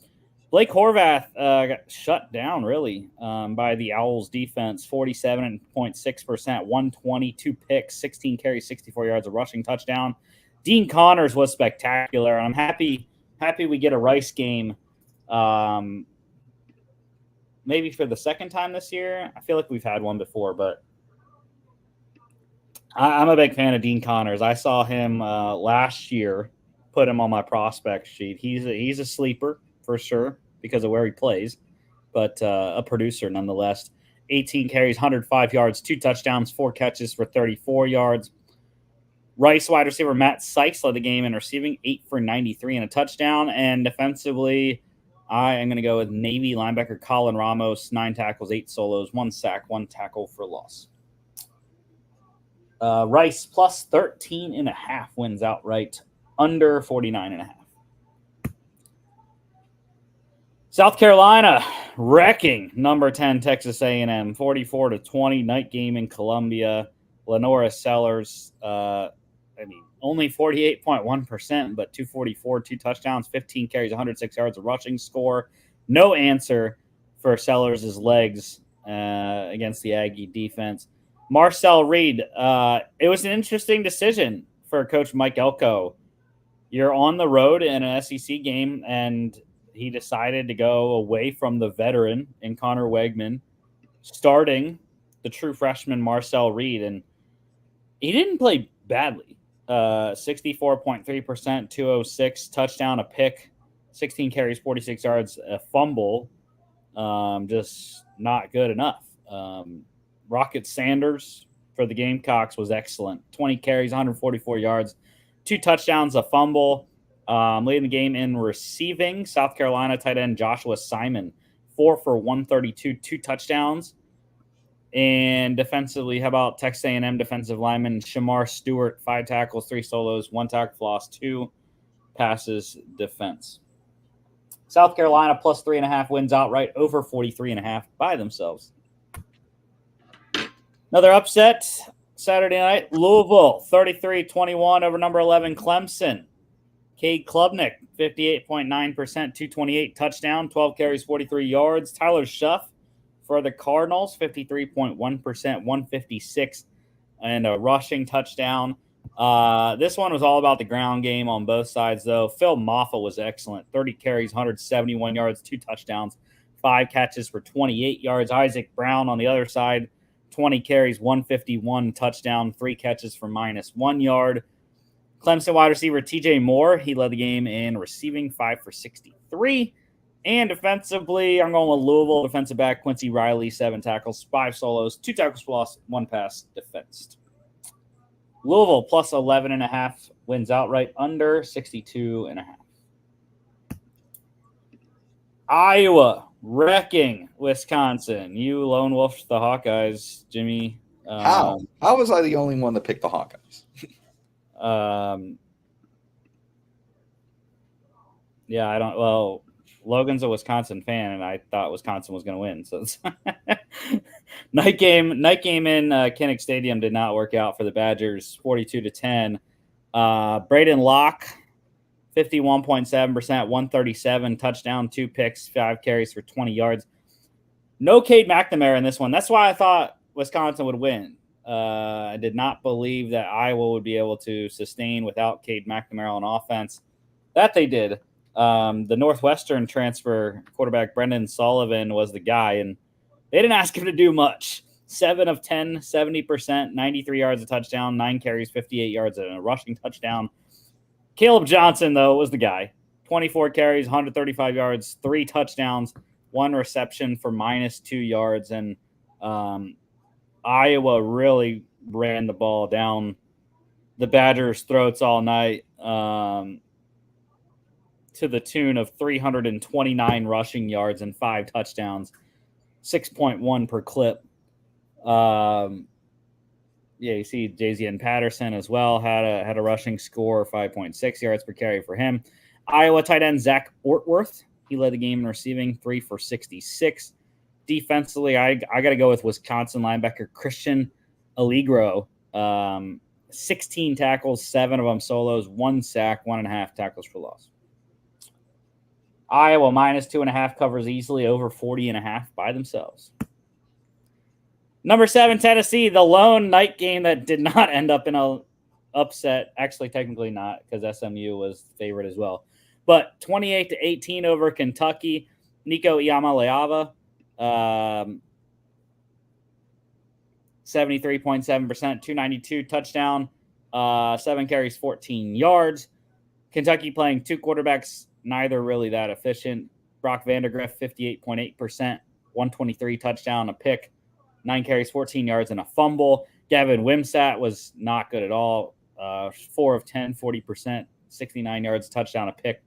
Blake Horvath got shut down, really, by the Owls defense, 47.6%, 122 picks, 16 carries, 64 yards, a rushing touchdown. Dean Connors was spectacular, and I'm happy we get a Rice game maybe for the second time this year. I feel like we've had one before, but I'm a big fan of Dean Connors. I saw him last year, put him on my prospect sheet. He's a sleeper for sure because of where he plays, but a producer nonetheless. 18 carries, 105 yards, 2 touchdowns, 4 catches for 34 yards. Rice wide receiver Matt Sykes led the game in receiving, 8 for 93 and a touchdown. And defensively, I am going to go with Navy linebacker Colin Ramos, 9 tackles, 8 solos, 1 sack, 1 tackle for loss. Rice plus 13.5 wins outright, under 49.5. South Carolina wrecking number 10 Texas A&M, 44-20, night game in Columbia. Lenora Sellers, only 48.1%, but 244, 2 touchdowns, 15 carries, 106 yards, a rushing score. No answer for Sellers' legs against the Aggie defense. Marcel Reed, it was an interesting decision for Coach Mike Elko. You're on the road in an SEC game, and he decided to go away from the veteran in Connor Wegman, starting the true freshman Marcel Reed, and he didn't play badly. 64.3%, 206, touchdown, a pick, 16 carries, 46 yards, a fumble. Just not good enough. Rocket Sanders for the Gamecocks was excellent. 20 carries, 144 yards, 2 touchdowns, a fumble. Leading the game in receiving, South Carolina tight end Joshua Simon, 4 for 132, 2 touchdowns. And defensively, how about Texas A&M defensive lineman Shamar Stewart, 5 tackles, 3 solos, 1 tackle for loss, 2 passes defense. South Carolina plus 3.5 wins outright, over 43.5 by themselves. Another upset Saturday night, Louisville 33-21 over number 11 Clemson. Cade Klubnik, 58.9%, 228, touchdown, 12 carries, 43 yards. Tyler Schuff for the Cardinals, 53.1%, 156, and a rushing touchdown. This one was all about the ground game on both sides, though. Phil Moffa was excellent. 30 carries, 171 yards, 2 touchdowns, 5 catches for 28 yards. Isaac Brown on the other side, 20 carries, 151, touchdown, 3 catches for -1 yard. Clemson wide receiver TJ Moore, he led the game in receiving, 5 for 63. And defensively, I'm going with Louisville defensive back Quincy Riley, 7 tackles, 5 solos, 2 tackles for loss, 1 pass defensed. Louisville plus 11.5 wins outright, under 62.5. Iowa wrecking Wisconsin. You lone wolf the Hawkeyes, Jimmy. How was I the only one that picked the Hawkeyes? Yeah, I don't. Well, Logan's a Wisconsin fan, and I thought Wisconsin was going to win. So it's night game in Kinnick Stadium did not work out for the Badgers, 42-10. Braden Locke, 51.7%, 137 touchdown, 2 picks, 5 carries for 20 yards. No Cade McNamara in this one. That's why I thought Wisconsin would win. I did not believe that Iowa would be able to sustain without Cade McNamara on offense. That they did. The Northwestern transfer quarterback Brendan Sullivan was the guy, and they didn't ask him to do much. 7 of 10, 70%, 93 yards a touchdown, 9 carries, 58 yards, and a rushing touchdown. Caleb Johnson, though, was the guy. 24 carries, 135 yards, 3 touchdowns, 1 reception for -2 yards. And Iowa really ran the ball down the Badgers' throats all night to the tune of 329 rushing yards and 5 touchdowns, 6.1 per clip. You see Jay-Z Patterson as well had a rushing score, 5.6 yards per carry for him. Iowa tight end Zach Ortworth, he led the game in receiving, 3 for 66. Defensively, I got to go with Wisconsin linebacker Christian Allegro. 16 tackles, 7 of them solos, 1 sack, 1.5 tackles for loss. Iowa -2.5 covers easily, over 40.5 by themselves. Number 7, Tennessee, the lone night game that did not end up in a upset. Actually, technically not, because SMU was favorite as well. But 28-18 over Kentucky. Nico Iamaleava, 73.7%, 292 touchdown, 7 carries, 14 yards. Kentucky playing 2 quarterbacks, neither really that efficient. Brock Vandegrift, 58.8%, 123 touchdown, a pick, 9 carries, 14 yards, and a fumble. Gavin Wimsatt was not good at all. 4 of 10, 40%, 69 yards, touchdown, a pick,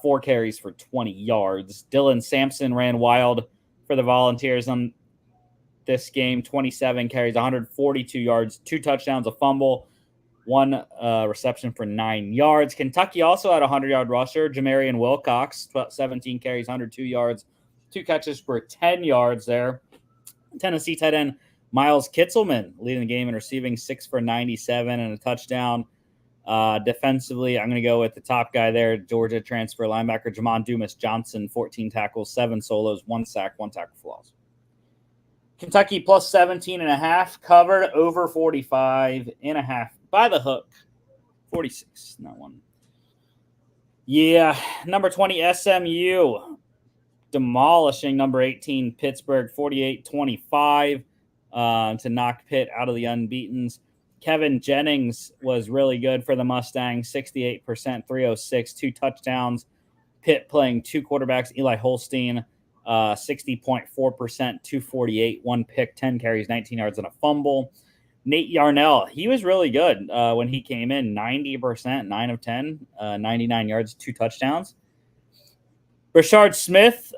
4 carries for 20 yards. Dylan Sampson ran wild for the Volunteers on this game. 27 carries, 142 yards, 2 touchdowns, a fumble, 1 reception for 9 yards. Kentucky also had a 100-yard rusher, Jamarian Wilcox, 17 carries, 102 yards, 2 catches for 10 yards there. Tennessee tight end Miles Kitzelman leading the game in receiving, 6 for 97 and a touchdown. Defensively, I'm going to go with the top guy there, Georgia transfer linebacker Jamon Dumas Johnson, 14 tackles, 7 solos, 1 sack, 1 tackle for loss. Kentucky plus 17.5, covered over 45.5 by the hook. 46, not one. Yeah, number 20 SMU demolishing number 18 Pittsburgh, 48-25 to knock Pitt out of the unbeatens. Kevin Jennings was really good for the Mustangs, 68%, 306, 2 touchdowns. Pitt playing 2 quarterbacks, Eli Holstein, 60.4%, 248, 1 pick, 10 carries, 19 yards, and a fumble. Nate Yarnell, he was really good when he came in, 90%, 9 of 10, 99 yards, 2 touchdowns. Rashard Smith,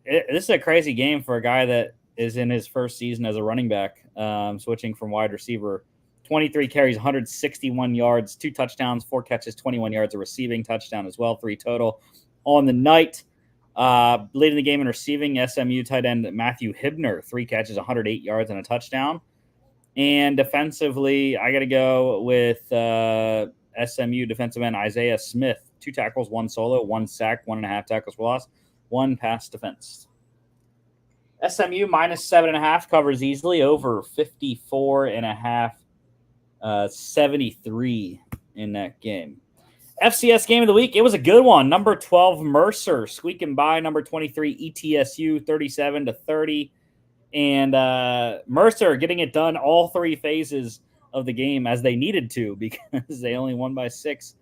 this is a crazy game for a guy that is in his first season as a running back, switching from wide receiver. 23 carries, 161 yards, 2 touchdowns, 4 catches, 21 yards, a receiving touchdown as well, 3 total on the night. Leading the game in receiving, SMU tight end Matthew Hibner, 3 catches, 108 yards, and a touchdown. And defensively, I got to go with SMU defensive end Isaiah Smith, 2 tackles, 1 solo, 1 sack, 1.5 tackles for loss, 1 pass defense. SMU -7.5 covers easily, over 54.5, 73 in that game. FCS game of the week, it was a good one. Number 12 Mercer squeaking by number 23 ETSU, 37-30, and Mercer getting it done all 3 phases of the game as they needed to, because they only won by 6.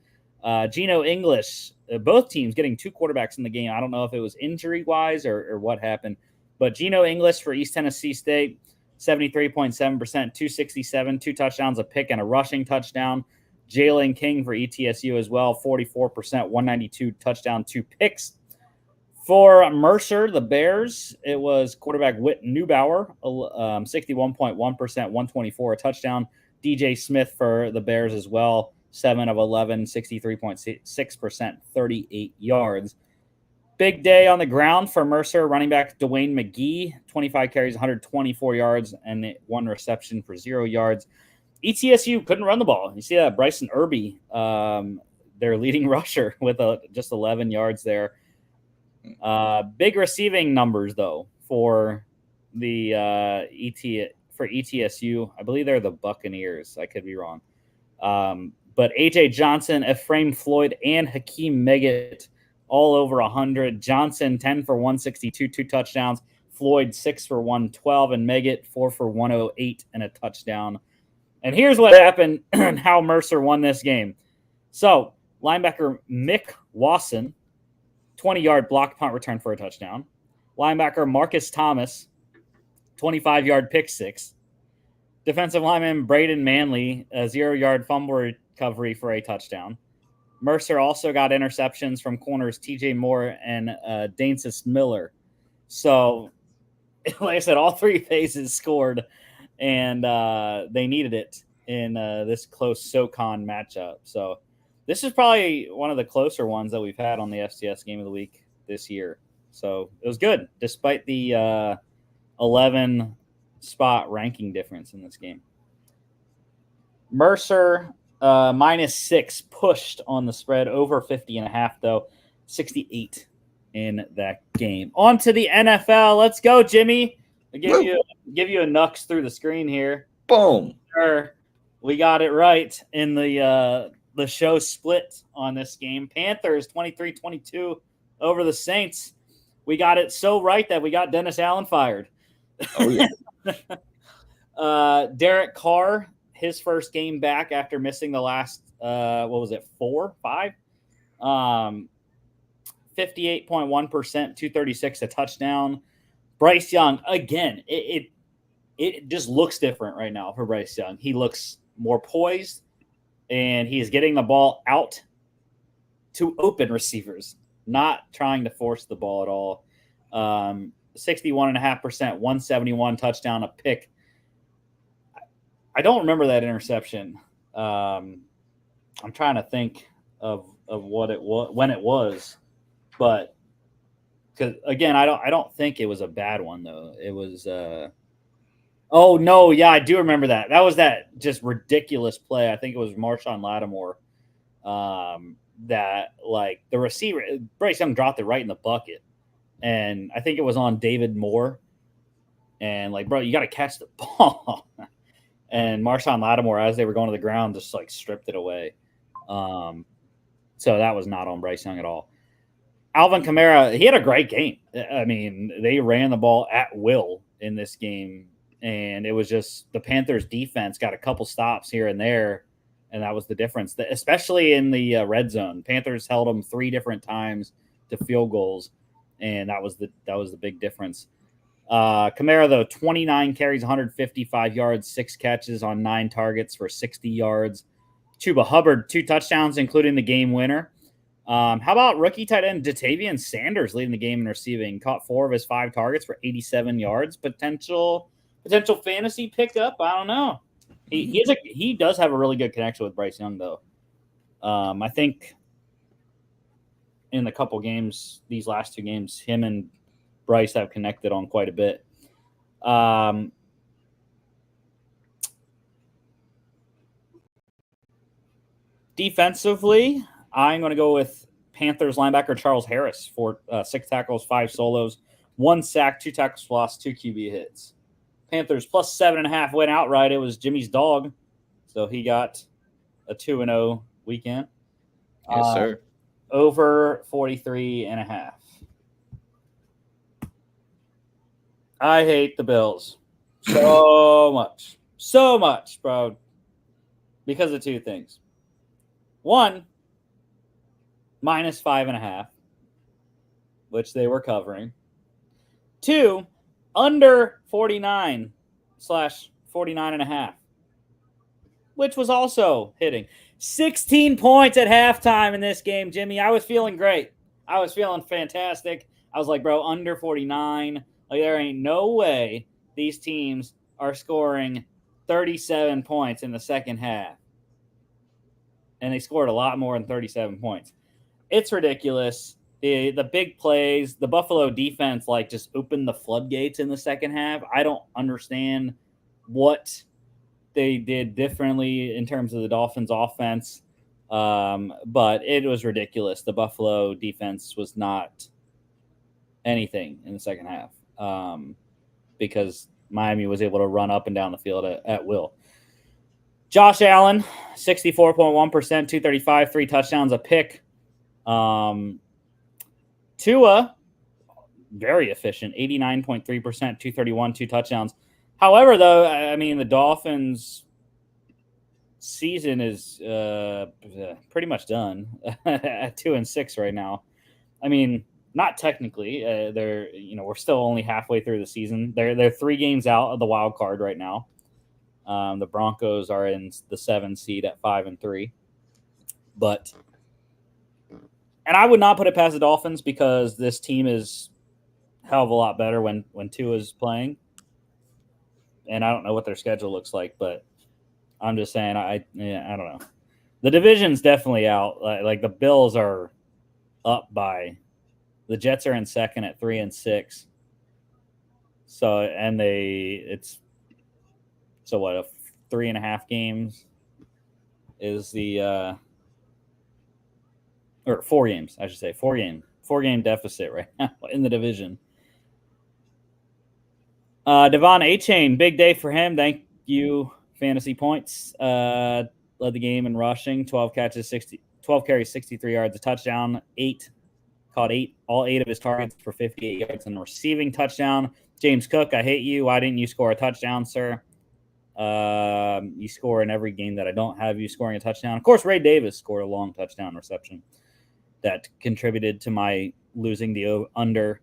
Geno English, both teams getting 2 quarterbacks in the game. I don't know if it was injury-wise or what happened, but Geno English for East Tennessee State, 73.7%, 267, 2 touchdowns, a pick, and a rushing touchdown. Jalen King for ETSU as well, 44%, 192, touchdown, 2 picks, For Mercer, the Bears, it was quarterback Whit Neubauer, 61.1%, 124, a touchdown. DJ Smith for the Bears as well, 7 of 11, 63.6%, 38 yards. Big day on the ground for Mercer. Running back Dwayne McGee, 25 carries, 124 yards, and 1 reception for 0 yards. ETSU couldn't run the ball. You see that Bryson Irby, their leading rusher, with just 11 yards there. Big receiving numbers though for the ETSU. I believe they're the Buccaneers. I could be wrong. But AJ Johnson, Ephraim Floyd, and Hakeem Meggett all over 100. Johnson 10 for 162, 2 touchdowns. Floyd 6 for 112, and Meggett 4 for 108 and a touchdown. And here's what happened and how Mercer won this game. So linebacker Mick Wasson, 20-yard block punt return for a touchdown. Linebacker Marcus Thomas, 25-yard pick six. Defensive lineman Braden Manley, a 0-yard fumble recovery for a touchdown. Mercer also got interceptions from corners TJ Moore and Dancis Miller. So, like I said, all 3 phases scored, and they needed it in this close SoCon matchup. So, this is probably one of the closer ones that we've had on the FCS Game of the Week this year. So it was good, despite the 11 spot ranking difference in this game. Mercer, -6, pushed on the spread, over 50.5, though. 68 in that game. On to the NFL. Let's go, Jimmy. I'll give you a nux through the screen here. Boom. Sure. We got it right in the show split on this game. Panthers 23-22 over the Saints. We got it so right that we got Dennis Allen fired. Oh, yeah. Derek Carr, his first game back after missing the last, 4, 5? 58.1%, 236, a touchdown. Bryce Young, again, it just looks different right now for Bryce Young. He looks more poised, and he's getting the ball out to open receivers, not trying to force the ball at all. 61.5%, 171, touchdown, a pick. I don't remember that interception. I'm trying to think of what it was, when it was, but because again, I don't think it was a bad one though. It was. Oh no, yeah, I do remember that. That was that just ridiculous play. I think it was Marshawn Lattimore. That like the receiver Bryce Young dropped it right in the bucket, and I think it was on David Moore. And like, bro, you got to catch the ball. And Marshawn Lattimore, as they were going to the ground, just like stripped it away. So that was not on Bryce Young at all. Alvin Kamara, he had a great game. I mean, they ran the ball at will in this game, and it was just the Panthers defense got a couple stops here and there, and that was the difference, especially in the red zone. Panthers held them 3 different times to field goals, and that was the big difference. Kamara, though, 29 carries, 155 yards, 6 catches on 9 targets for 60 yards. Chuba Hubbard, 2 touchdowns, including the game winner. How about rookie tight end Jatavian Sanders leading the game in receiving? Caught 4 of his 5 targets for 87 yards. Potential fantasy pickup? I don't know. He does have a really good connection with Bryce Young, though. I think in the couple games, these last 2 games, him and Bryce have connected on quite a bit. Defensively, I'm going to go with Panthers linebacker Charles Harris for 6 tackles, 5 solos, 1 sack, 2 tackles for loss, 2 QB hits. Panthers plus 7.5 win outright. It was Jimmy's dog, so he got a 2-0 weekend. Yes, sir. Over 43.5. I hate the Bills so much, bro, because of 2 things. 1, -5.5, which they were covering. 2, under 49/49.5, which was also hitting. 16 points at halftime in this game, Jimmy. I was feeling great. I was feeling fantastic. I was like, bro, under 49. Like, there ain't no way these teams are scoring 37 points in the second half. And they scored a lot more than 37 points. It's ridiculous. The big plays, the Buffalo defense, like, just opened the floodgates in the second half. I don't understand what they did differently in terms of the Dolphins' offense, but it was ridiculous. The Buffalo defense was not anything in the second half because Miami was able to run up and down the field at will. Josh Allen, 64.1%, 235, 3 touchdowns, a pick. Tua, very efficient, 89.3%, 231, 2 touchdowns. However, though, I mean, the Dolphins' season is pretty much done at 2-6 right now. I mean, not technically. We're still only halfway through the season. They're 3 games out of the wild card right now. The Broncos are in the 7 seed at 5-3, and I would not put it past the Dolphins because this team is a hell of a lot better when Tua's playing. And I don't know what their schedule looks like, but I'm just saying I don't know. The division's definitely out. Like the Bills are up by. The Jets are in second at 3-6. So it's 3.5 games is the or 4 games, I should say. 4-game deficit right now in the division. Devon A-Chain, big day for him. Thank you, fantasy points. Led the game in rushing, 12 carries, 63 yards, a touchdown, caught all 8 of his targets for 58 yards and a receiving touchdown. James Cook, I hate you. Why didn't you score a touchdown, sir? You score in every game that I don't have you scoring a touchdown. Of course, Ray Davis scored a long touchdown reception that contributed to my losing the under.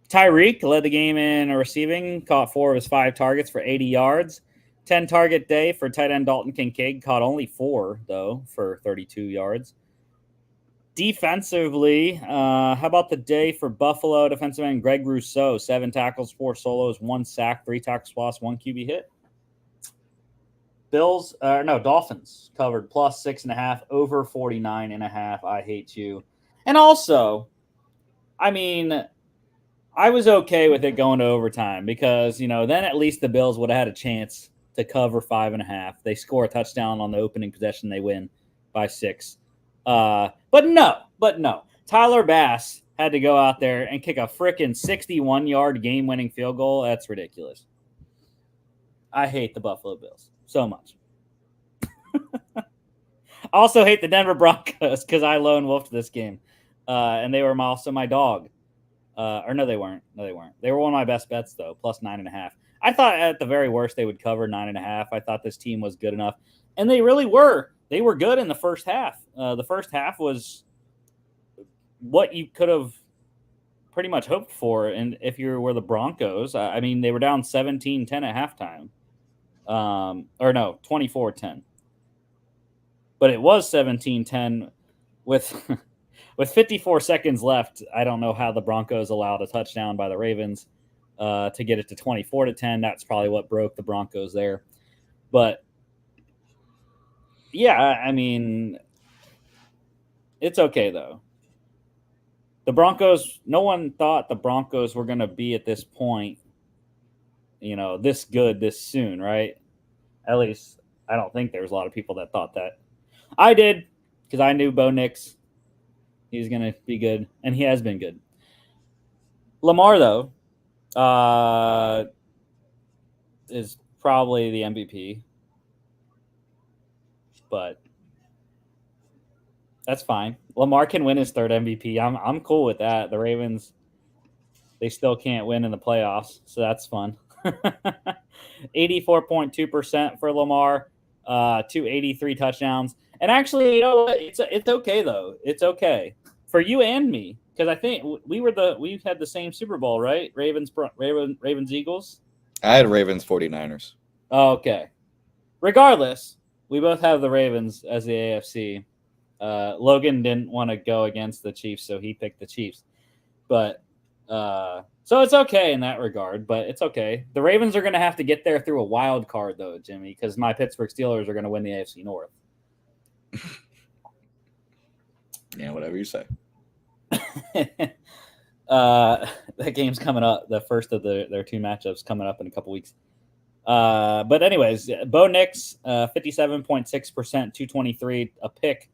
Tyreek led the game in receiving, caught 4 of his 5 targets for 80 yards. 10-target day for tight end Dalton Kincaid, caught only 4, though, for 32 yards. Defensively, how about the day for Buffalo defensive end Greg Rousseau? 7 tackles, 4 solos, 1 sack, 3 tackles lost, 1 QB hit. Dolphins covered plus 6.5, over 49.5. I hate you. And also, I mean, I was okay with it going to overtime because, then at least the Bills would have had a chance to cover 5.5. They score a touchdown on the opening possession. They win by 6. But no. Tyler Bass had to go out there and kick a freaking 61-yard game-winning field goal. That's ridiculous. I hate the Buffalo Bills so much. I also hate the Denver Broncos because I lone wolfed this game. And they were also my dog. No, they weren't. They were one of my best bets, though, plus 9.5. I thought at the very worst they would cover 9.5. I thought this team was good enough. And they really were. They were good in the first half. The first half was what you could have pretty much hoped for. And if you were the Broncos, I mean, they were down 17-10 at halftime. 24-10. But it was 17-10 with 54 seconds left. I don't know how the Broncos allowed a touchdown by the Ravens to get it to 24-10. That's probably what broke the Broncos there. But yeah, I mean, it's okay though. The Broncos, no one thought the Broncos were going to be at this point, this good this soon, right? At least I don't think there's a lot of people that thought that. I did because I knew Bo Nix. He's going to be good, and he has been good. Lamar, though, is probably the MVP, but that's fine. Lamar can win his 3rd MVP. I'm cool with that. The Ravens, they still can't win in the playoffs, so that's fun. 84.2% for Lamar, 283 touchdowns. And actually, it's okay though. It's okay for you and me because I think we had the same Super Bowl, right? Ravens Eagles. I had Ravens 49ers. Okay. Regardless, we both have the Ravens as the AFC. Logan didn't want to go against the Chiefs, so he picked the Chiefs. But so it's okay in that regard, but it's okay. The Ravens are going to have to get there through a wild card, though, Jimmy, because my Pittsburgh Steelers are going to win the AFC North. Yeah, whatever you say. That game's coming up. The first of their two matchups coming up in a couple weeks. But anyways, Bo Nix, 57.6%, 223, a pick,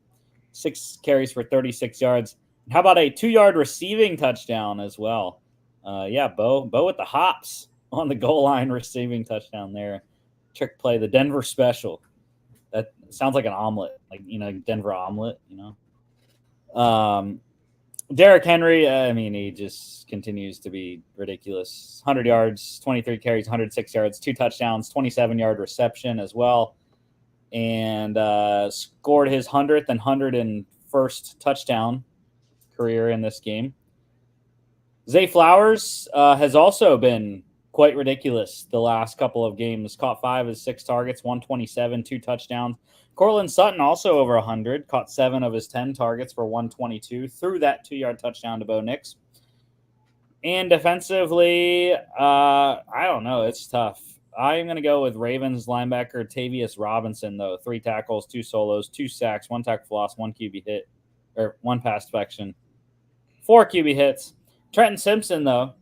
6 carries for 36 yards. How about a 2-yard receiving touchdown as well? Bo with the hops on the goal line receiving touchdown there. Trick play, the Denver special. That sounds like an omelet, like, Denver omelet, Derrick Henry, he just continues to be ridiculous. 100 yards, 23 carries, 106 yards, 2 touchdowns, 27-yard reception as well. And scored his 100th and 101st touchdown career in this game. Zay Flowers has also been quite ridiculous the last couple of games. Caught 5 of 6 targets, 127, 2 touchdowns. Cortland Sutton also over 100, caught 7 of his 10 targets for 122, threw that 2-yard touchdown to Bo Nix. And defensively, I don't know. It's tough. I'm going to go with Ravens linebacker Tavius Robinson, though. 3 tackles, 2 solos, 2 sacks, 1 tackle for loss, 1 QB hit, or 1 pass deflection, 4 QB hits. Trenton Simpson, though,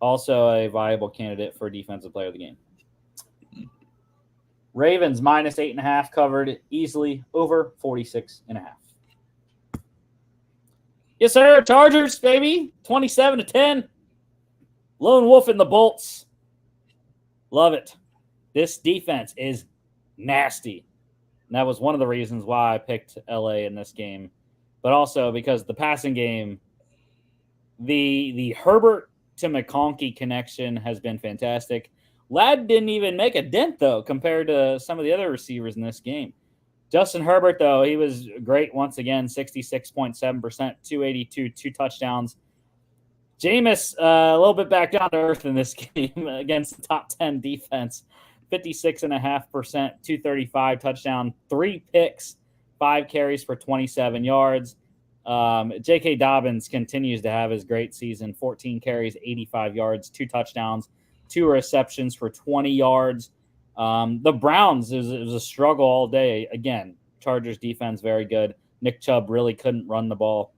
also a viable candidate for Defensive Player of the Game. Ravens minus 8.5 covered easily over 46.5. Yes, sir. Chargers, baby. 27-10. Lone Wolf in the Bolts. Love it. This defense is nasty. And that was one of the reasons why I picked LA in this game. But also because the passing game, the Herbert to McConkey connection has been fantastic. Ladd didn't even make a dent, though, compared to some of the other receivers in this game. Justin Herbert, though, he was great once again, 66.7%, 282, 2 touchdowns. Jameis, a little bit back down to earth in this game against the top 10 defense, 56.5%, 235 touchdown, 3 picks, 5 carries for 27 yards. J.K. Dobbins continues to have his great season, 14 carries, 85 yards, 2 touchdowns, 2 receptions for 20 yards. The Browns, it was a struggle all day. Again, Chargers defense, very good. Nick Chubb really couldn't run the ball.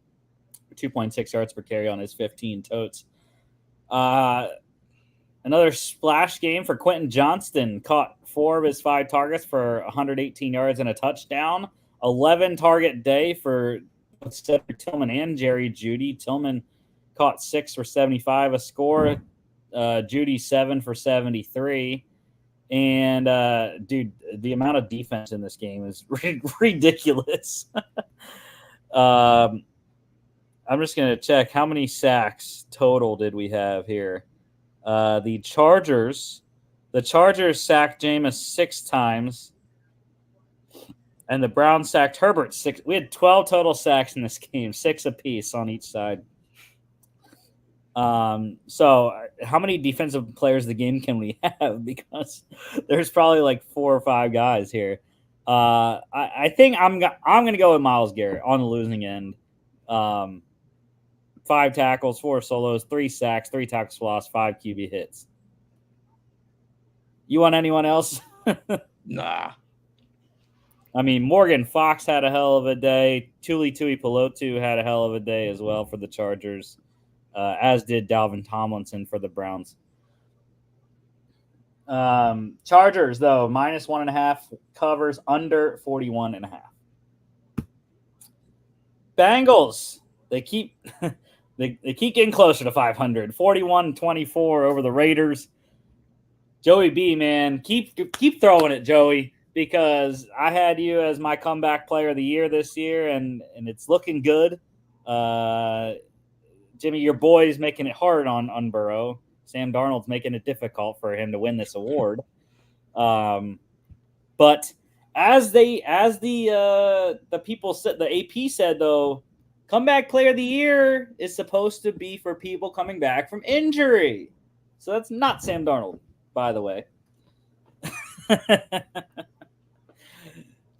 2.6 yards per carry on his 15 totes. Another splash game for Quentin Johnston. Caught 4 of his 5 targets for 118 yards and a touchdown. 11 target day for Cedric Tillman and Jerry Jeudy. Tillman caught 6 for 75, a score. Jeudy 7 for 73. And, dude, the amount of defense in this game is ridiculous. I'm just going to check how many sacks total did we have here. The Chargers sacked Jameis 6 times, and the Browns sacked Herbert 6. We had 12 total sacks in this game, 6 apiece on each side. So how many defensive players of the game can we have? Because there's probably like 4 or 5 guys here. I think I'm going to go with Myles Garrett on the losing end. 5 tackles, 4 solos, 3 sacks, 3 tackles for loss, 5 QB hits. You want anyone else? Nah. I mean, Morgan Fox had a hell of a day. Tuli Pelotu had a hell of a day as well for the Chargers, as did Dalvin Tomlinson for the Browns. Chargers, though, minus 1.5 covers under 41.5. Bengals, they keep they keep getting closer to 500. 41-24 over the Raiders. Joey B, man, keep throwing it, Joey, because I had you as my comeback player of the year this year, and it's looking good. Jimmy, your boy's making it hard on Burrow. Sam Darnold's making it difficult for him to win this award. But as the people said, the AP said, though, comeback player of the year is supposed to be for people coming back from injury. So that's not Sam Darnold, by the way.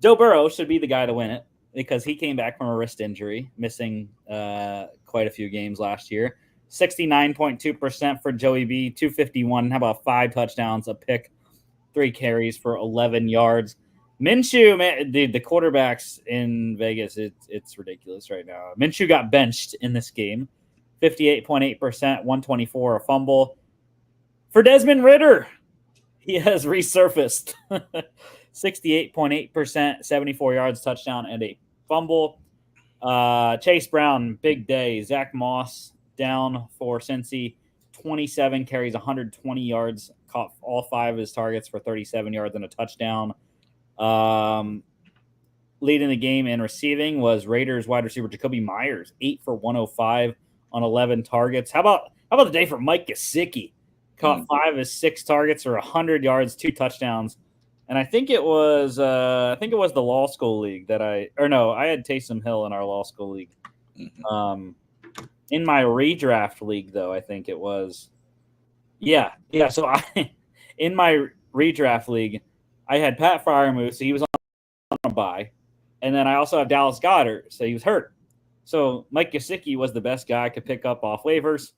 Joe Burrow should be the guy to win it. because he came back from a wrist injury, missing quite a few games last year. 69.2% for Joey B, 251. How about 5 touchdowns, a pick, 3 carries for 11 yards. Minshew, man, the quarterbacks in Vegas, it's ridiculous right now. Minshew got benched in this game. 58.8%, 124, a fumble. For Desmond Ridder, he has resurfaced. 68.8%, 74 yards, touchdown, and a fumble. Chase Brown, big day. Zach Moss down for Cincy. 27 carries, 120 yards. Caught all 5 of his targets for 37 yards and a touchdown. Leading the game in receiving was Raiders wide receiver Jacoby Myers, 8 for 105 on 11 targets. How about the day for Mike Gesicki? Caught 5 of his 6 targets for 100 yards, 2 touchdowns. And I think it was the law school league that I had Taysom Hill in our law school league. In my redraft league, though, I think it was. Yeah. So in my redraft league, I had Pat Freiermuth, so he was on a bye, and then I also have Dallas Goedert, so he was hurt. So Mike Gesicki was the best guy I could pick up off waivers.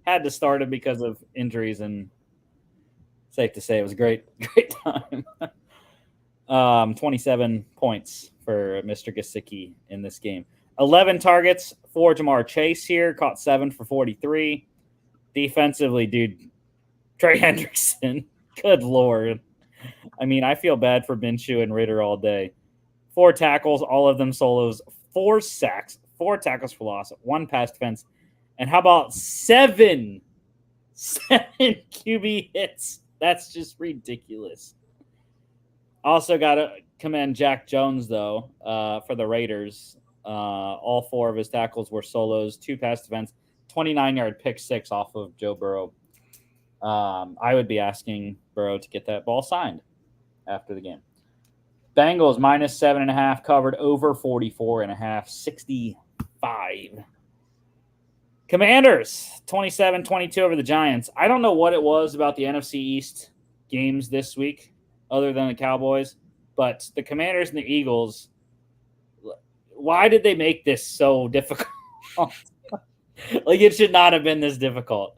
Had to start him because of injuries, and safe to say it was a great time. 27 points for Mr. Gesicki in this game. 11 targets for Jamar Chase here. Caught 7 for 43. Defensively, dude, Trey Hendrickson. Good Lord. I mean, I feel bad for Minshew and Ridder all day. 4 tackles, all of them solos. 4 sacks, 4 tackles for loss, 1 pass defense. And how about 7 QB hits? That's just ridiculous. Also got to commend Jack Jones, though, for the Raiders. All 4 of his tackles were solos, 2 pass defense, 29-yard pick 6 off of Joe Burrow. I would be asking Burrow to get that ball signed after the game. Bengals minus 7.5 covered over 44.5, 65. Commanders 27-22 over the Giants. I don't know what it was about the NFC East games this week other than the Cowboys, but the Commanders and the Eagles, why did they make this so difficult? Like, it should not have been this difficult.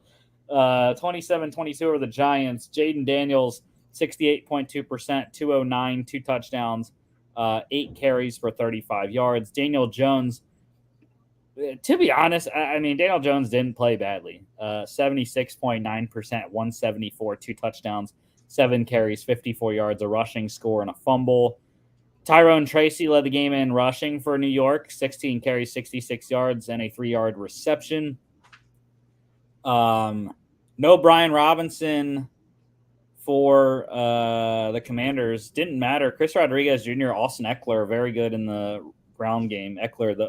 27-22 over the Giants. Jaden Daniels, 68.2%, 209, 2 touchdowns, 8 carries for 35 yards. Daniel Jones, to be honest, I mean, Daniel Jones didn't play badly. 76.9%, 174, 2 touchdowns, 7 carries, 54 yards, a rushing score, and a fumble. Tyrone Tracy led the game in rushing for New York, 16 carries, 66 yards, and a 3-yard reception. No Brian Robinson for the Commanders. Didn't matter. Chris Rodriguez Jr., Austin Eckler, very good in the ground game. Eckler,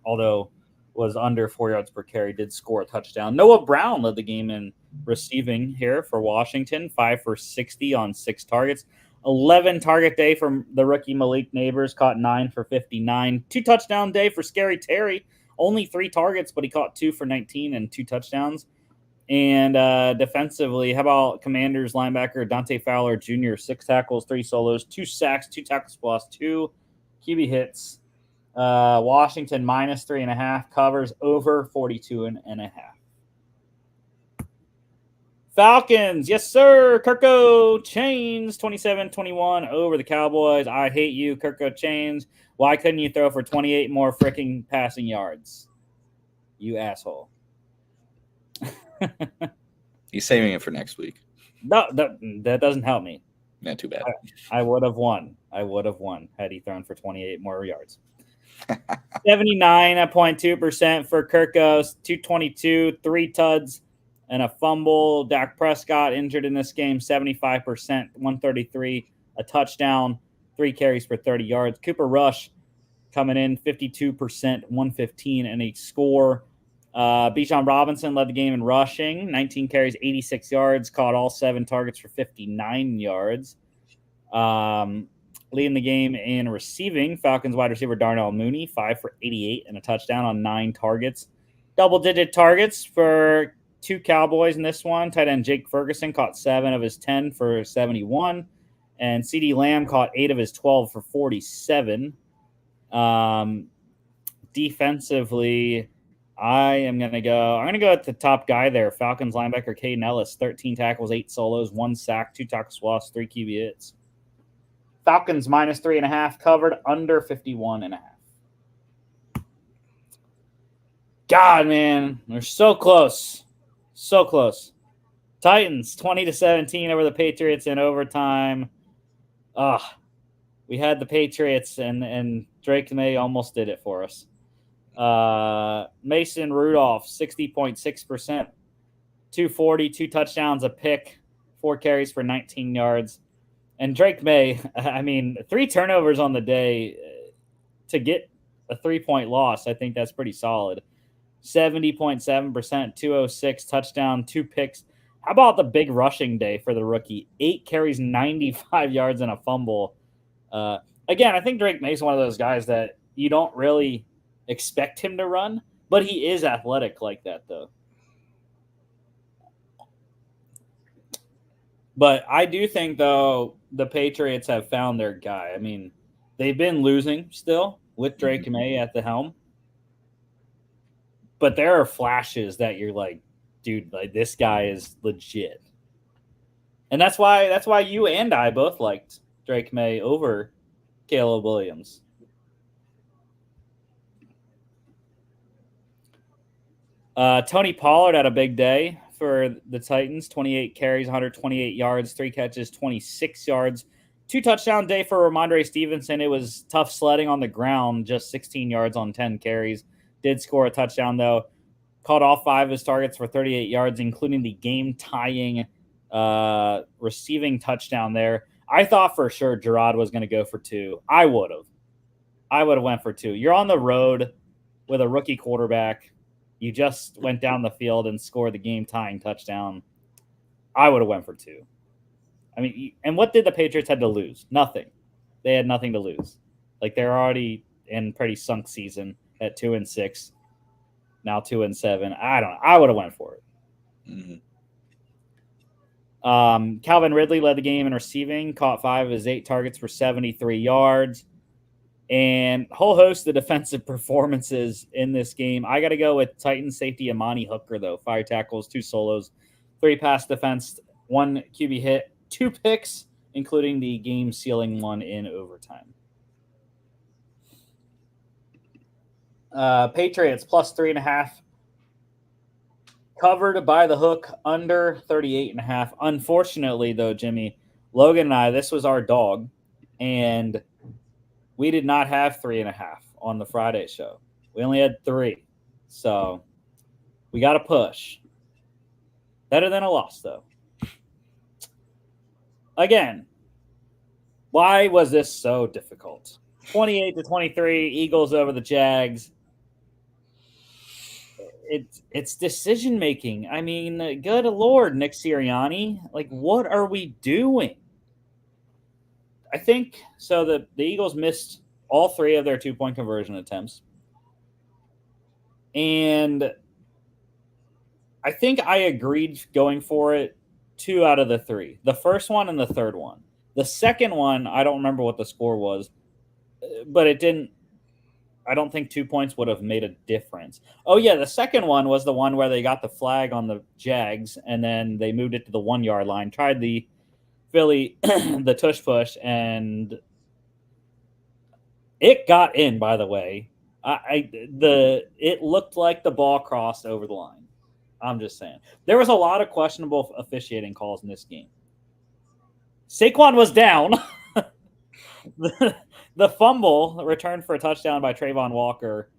although was under 4 yards per carry, did score a touchdown. Noah Brown led the game in receiving here for Washington, 5 for 60 on 6 targets. 11 target day from the rookie Malik Neighbors, caught 9 for 59. 2 touchdown day for Scary Terry. Only 3 targets, but he caught 2 for 19 and 2 touchdowns. And defensively, how about Commanders linebacker Dante Fowler Jr., 6 tackles, 3 solos, 2 sacks, 2 tackles for loss, 2 QB hits. Washington minus 3.5 covers over 42.5. Falcons, yes, sir. Kirko Chains, 27-21 over the Cowboys. I hate you, Kirko Chains. Why couldn't you throw for 28 more freaking passing yards? You asshole. He's saving it for next week. No, that doesn't help me. Not too bad. I would have won. Had he thrown for 28 more yards. 79.2% for Kirkos, 222, 3 tuds, and a fumble. Dak Prescott injured in this game, 75%, 133, a touchdown, 3 carries for 30 yards. Cooper Rush coming in 52%, 115, and a score. Bijan Robinson led the game in rushing, 19 carries, 86 yards, caught all 7 targets for 59 yards. Leading the game in receiving, Falcons wide receiver Darnell Mooney, 5 for 88 and a touchdown on 9 targets. Double-digit targets for 2 Cowboys in this one. Tight end Jake Ferguson caught 7 of his 10 for 71, and CeeDee Lamb caught 8 of his 12 for 47. Defensively, I'm going to go at the top guy there. Falcons linebacker Caden Ellis, 13 tackles, 8 solos, 1 sack, 2 tackles lost, 3 QB hits. Falcons minus 3.5, covered under 51.5. God, man, they're so close. So close. Titans 20-17 over the Patriots in overtime. We had the Patriots, and Drake May almost did it for us. Mason Rudolph, 60.6%, 240, 2 touchdowns, a pick, 4 carries for 19 yards. And Drake May, 3 turnovers on the day to get a 3-point loss. I think that's pretty solid. 70.7%, 206, touchdown, 2 picks. How about the big rushing day for the rookie? 8 carries, 95 yards, and a fumble. Again, I think Drake May's one of those guys that you don't really expect him to run, but he is athletic like that, though. But I do think, though, the Patriots have found their guy. I mean, they've been losing still with Drake May at the helm. But there are flashes that you're like, dude, like this guy is legit. And that's why you and I both liked Drake May over Caleb Williams. Tony Pollard had a big day for the Titans. 28 carries, 128 yards, 3 catches, 26 yards. 2 touchdown day for Ramondre Stevenson. It was tough sledding on the ground, just 16 yards on 10 carries. Did score a touchdown, though. Caught all 5 of his targets for 38 yards, including the game-tying receiving touchdown there. I thought for sure Gerard was going to go for 2. I would have went for 2. You're on the road with a rookie quarterback. You just went down the field and scored the game-tying touchdown. I would have went for 2. I mean, and what did the Patriots have to lose? Nothing. They had nothing to lose. Like, they're already in pretty sunk season at 2-6. Now 2-7. I don't know. I would have went for it. Mm-hmm. Calvin Ridley led the game in receiving, caught 5 of his 8 targets for 73 yards. And a whole host of defensive performances in this game. I got to go with Titans safety Amani Hooker, though. 5 tackles, 2 solos, 3 pass defense, 1 QB hit, 2 picks, including the game-sealing one in overtime. Patriots plus 3.5. Covered by the hook under 38.5. Unfortunately, though, Jimmy, Logan and I, this was our dog, and we did not have 3.5 on the Friday show. We only had 3. So we got to push. Better than a loss, though. Again, why was this so difficult? 28-23, Eagles over the Jags. It's decision making. I mean, good Lord, Nick Sirianni. Like, what are we doing? I think so. The Eagles missed all 3 of their 2-point conversion attempts. And I think I agreed going for it 2 out of the 3. The first one and the third one. The second one, I don't remember what the score was, but it didn't. I don't think 2 points would have made a difference. Oh, yeah, the second one was the one where they got the flag on the Jags, and then they moved it to the 1-yard line, tried the Philly, the tush push, and it got in, by the way. It looked like the ball crossed over the line. I'm just saying. There was a lot of questionable officiating calls in this game. Saquon was down. The fumble returned for a touchdown by Trayvon Walker.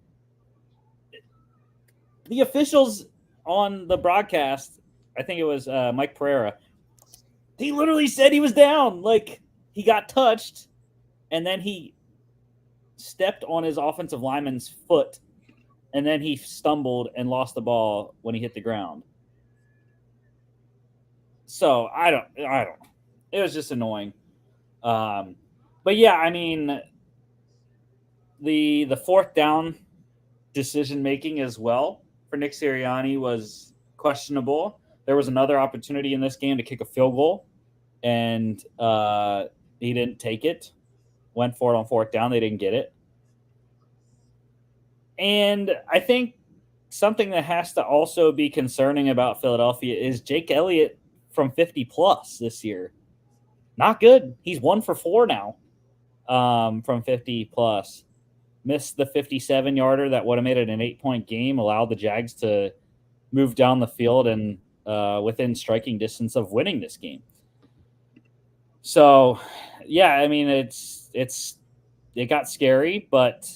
The officials on the broadcast, I think it was Mike Pereira, he literally said he was down. Like, he got touched, and then he stepped on his offensive lineman's foot, and then he stumbled and lost the ball when he hit the ground. So, I don't know. It was just annoying. But yeah, I mean, the 4th down decision making as well for Nick Sirianni was questionable. There was another opportunity in this game to kick a field goal, and he didn't take it. Went for it on 4th down. They didn't get it. And I think something that has to also be concerning about Philadelphia is Jake Elliott from 50 plus this year. Not good. He's 1 for 4 now from 50 plus. Missed the 57 yarder that would have made it an 8-point game, allowed the Jags to move down the field and within striking distance of winning this game. So, yeah, I mean, it got scary, but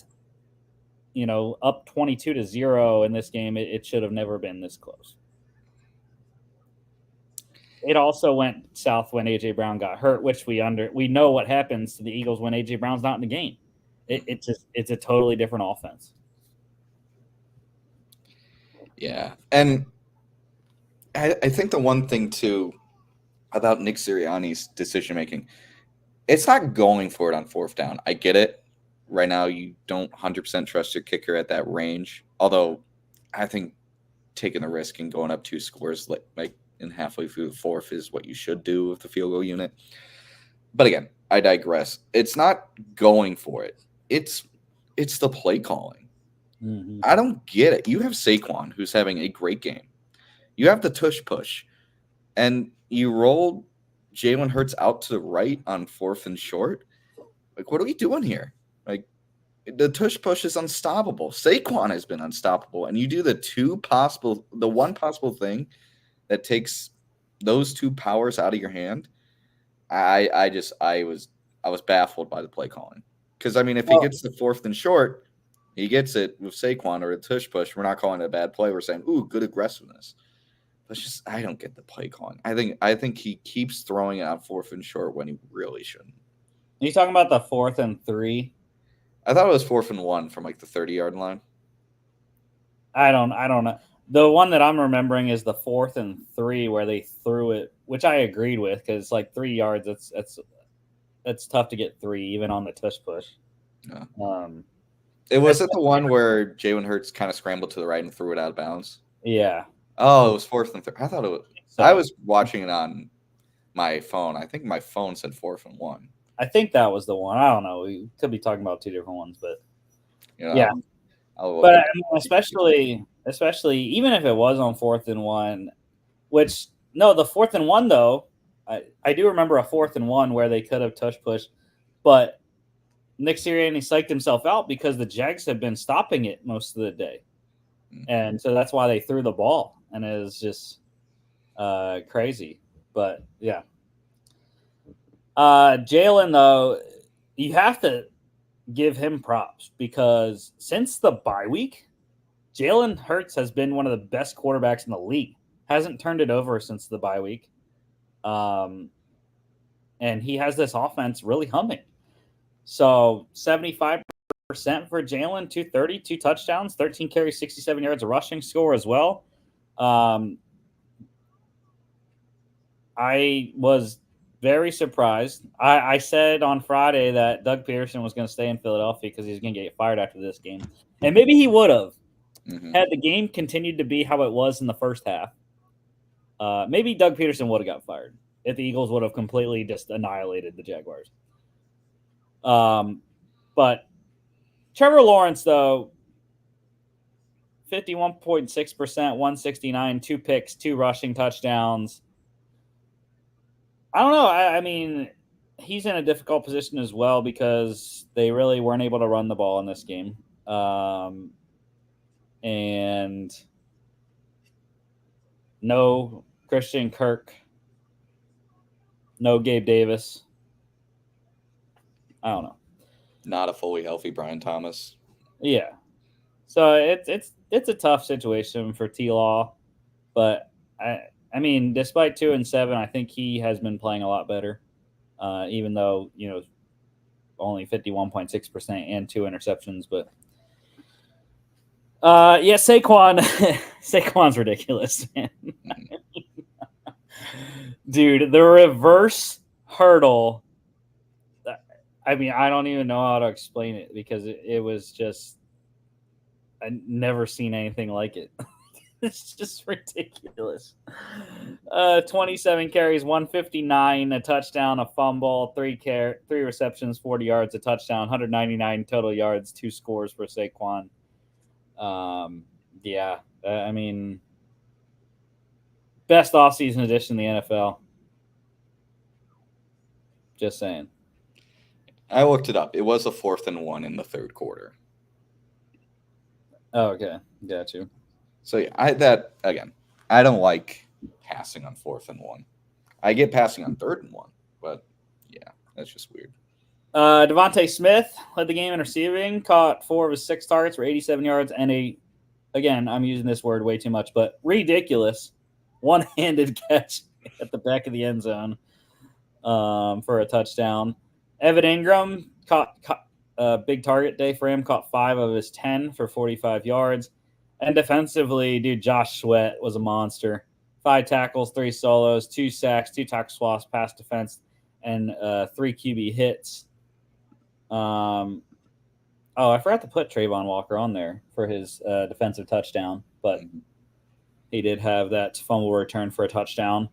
up 22-0 in this game, it should have never been this close. It also went south when AJ Brown got hurt, which we know what happens to the Eagles when AJ Brown's not in the game. It's a totally different offense. Yeah, and I think the one thing too about Nick Sirianni's decision making, it's not going for it on 4th down. I get it. Right now, you don't 100% trust your kicker at that range. Although, I think taking the risk and going up 2 scores like in halfway through the 4th is what you should do with the field goal unit. But again, I digress. It's not going for it. It's the play calling. Mm-hmm. I don't get it. You have Saquon, who's having a great game. You have the tush push, and you roll Jalen Hurts out to the right on 4th and short. Like, what are we doing here? Like, the tush push is unstoppable. Saquon has been unstoppable, and you do the one possible thing that takes those 2 powers out of your hand. I was baffled by the play calling, because I mean, if he gets the 4th and short, he gets it with Saquon or a tush push. We're not calling it a bad play. We're saying, ooh, good aggressiveness. I don't get the play calling. I think he keeps throwing it on 4th and short when he really shouldn't. Are you talking about the 4th and 3? I thought it was 4th and 1 from like the 30-yard line. I don't know. The one that I'm remembering is the 4th and 3 where they threw it, which I agreed with, because it's like 3 yards. It's tough to get 3 even on the tush push. Yeah. It was the one where Jalen Hurts kind of scrambled to the right and threw it out of bounds. Yeah. Oh, it was 4th and 3. I thought it was. So, I was watching it on my phone. I think my phone said 4th and 1. I think that was the one. I don't know. We could be talking about 2 different ones, but yeah. But I mean, especially even if it was on 4th and 1, which no, the 4th and 1 though, I do remember a 4th and 1 where they could have tush pushed, but Nick Sirianni psyched himself out because the Jags have been stopping it most of the day, and so that's why they threw the ball, and it was just crazy. But yeah, Jalen though, you have to give him props because since the bye week, Jalen Hurts has been one of the best quarterbacks in the league. Hasn't turned it over since the bye week. And he has this offense really humming. So 75% for Jalen, 230, 2 touchdowns, 13 carries, 67 yards, a rushing score as well. I was very surprised. I said on Friday that Doug Peterson was going to stay in Philadelphia because he's going to get fired after this game. And maybe he would have had the game continued to be how it was in the first half. Maybe Doug Peterson would have got fired if the Eagles would have completely just annihilated the Jaguars. But Trevor Lawrence, though, 51.6%, 169, 2 picks, 2 rushing touchdowns. I don't know. I mean, he's in a difficult position as well because they really weren't able to run the ball in this game. And no Christian Kirk, no Gabe Davis. I don't know. Not a fully healthy Brian Thomas. Yeah. So it's a tough situation for T-Law, but I mean, despite 2-7, I think he has been playing a lot better, even though, only 51.6% and 2 interceptions. But, yeah, Saquon's ridiculous, man. Dude, the reverse hurdle, I mean, I don't even know how to explain it because it was just, I've never seen anything like it. It's just ridiculous. 27 carries, 159, a touchdown, a fumble, 3 receptions, 40 yards, a touchdown, 199 total yards, 2 scores for Saquon. Yeah, I mean, best offseason addition in the NFL. Just saying. I looked it up. It was a 4th and 1 in the third quarter. Oh, okay. Got you. So yeah, I don't like passing on 4th and 1. I get passing on 3rd and 1, but yeah, that's just weird. Devontae Smith led the game in receiving, caught 4 of his 6 targets for 87 yards and again, I'm using this word way too much, but ridiculous one-handed catch at the back of the end zone for a touchdown. Evan Ingram caught a big target day for him, caught 5 of his 10 for 45 yards. And defensively, dude, Josh Sweat was a monster. 5 tackles, 3 solos, 2 sacks, 2 tackle swaps, pass defense, and 3 QB hits. I forgot to put Trayvon Walker on there for his defensive touchdown, but he did have that fumble return for a touchdown.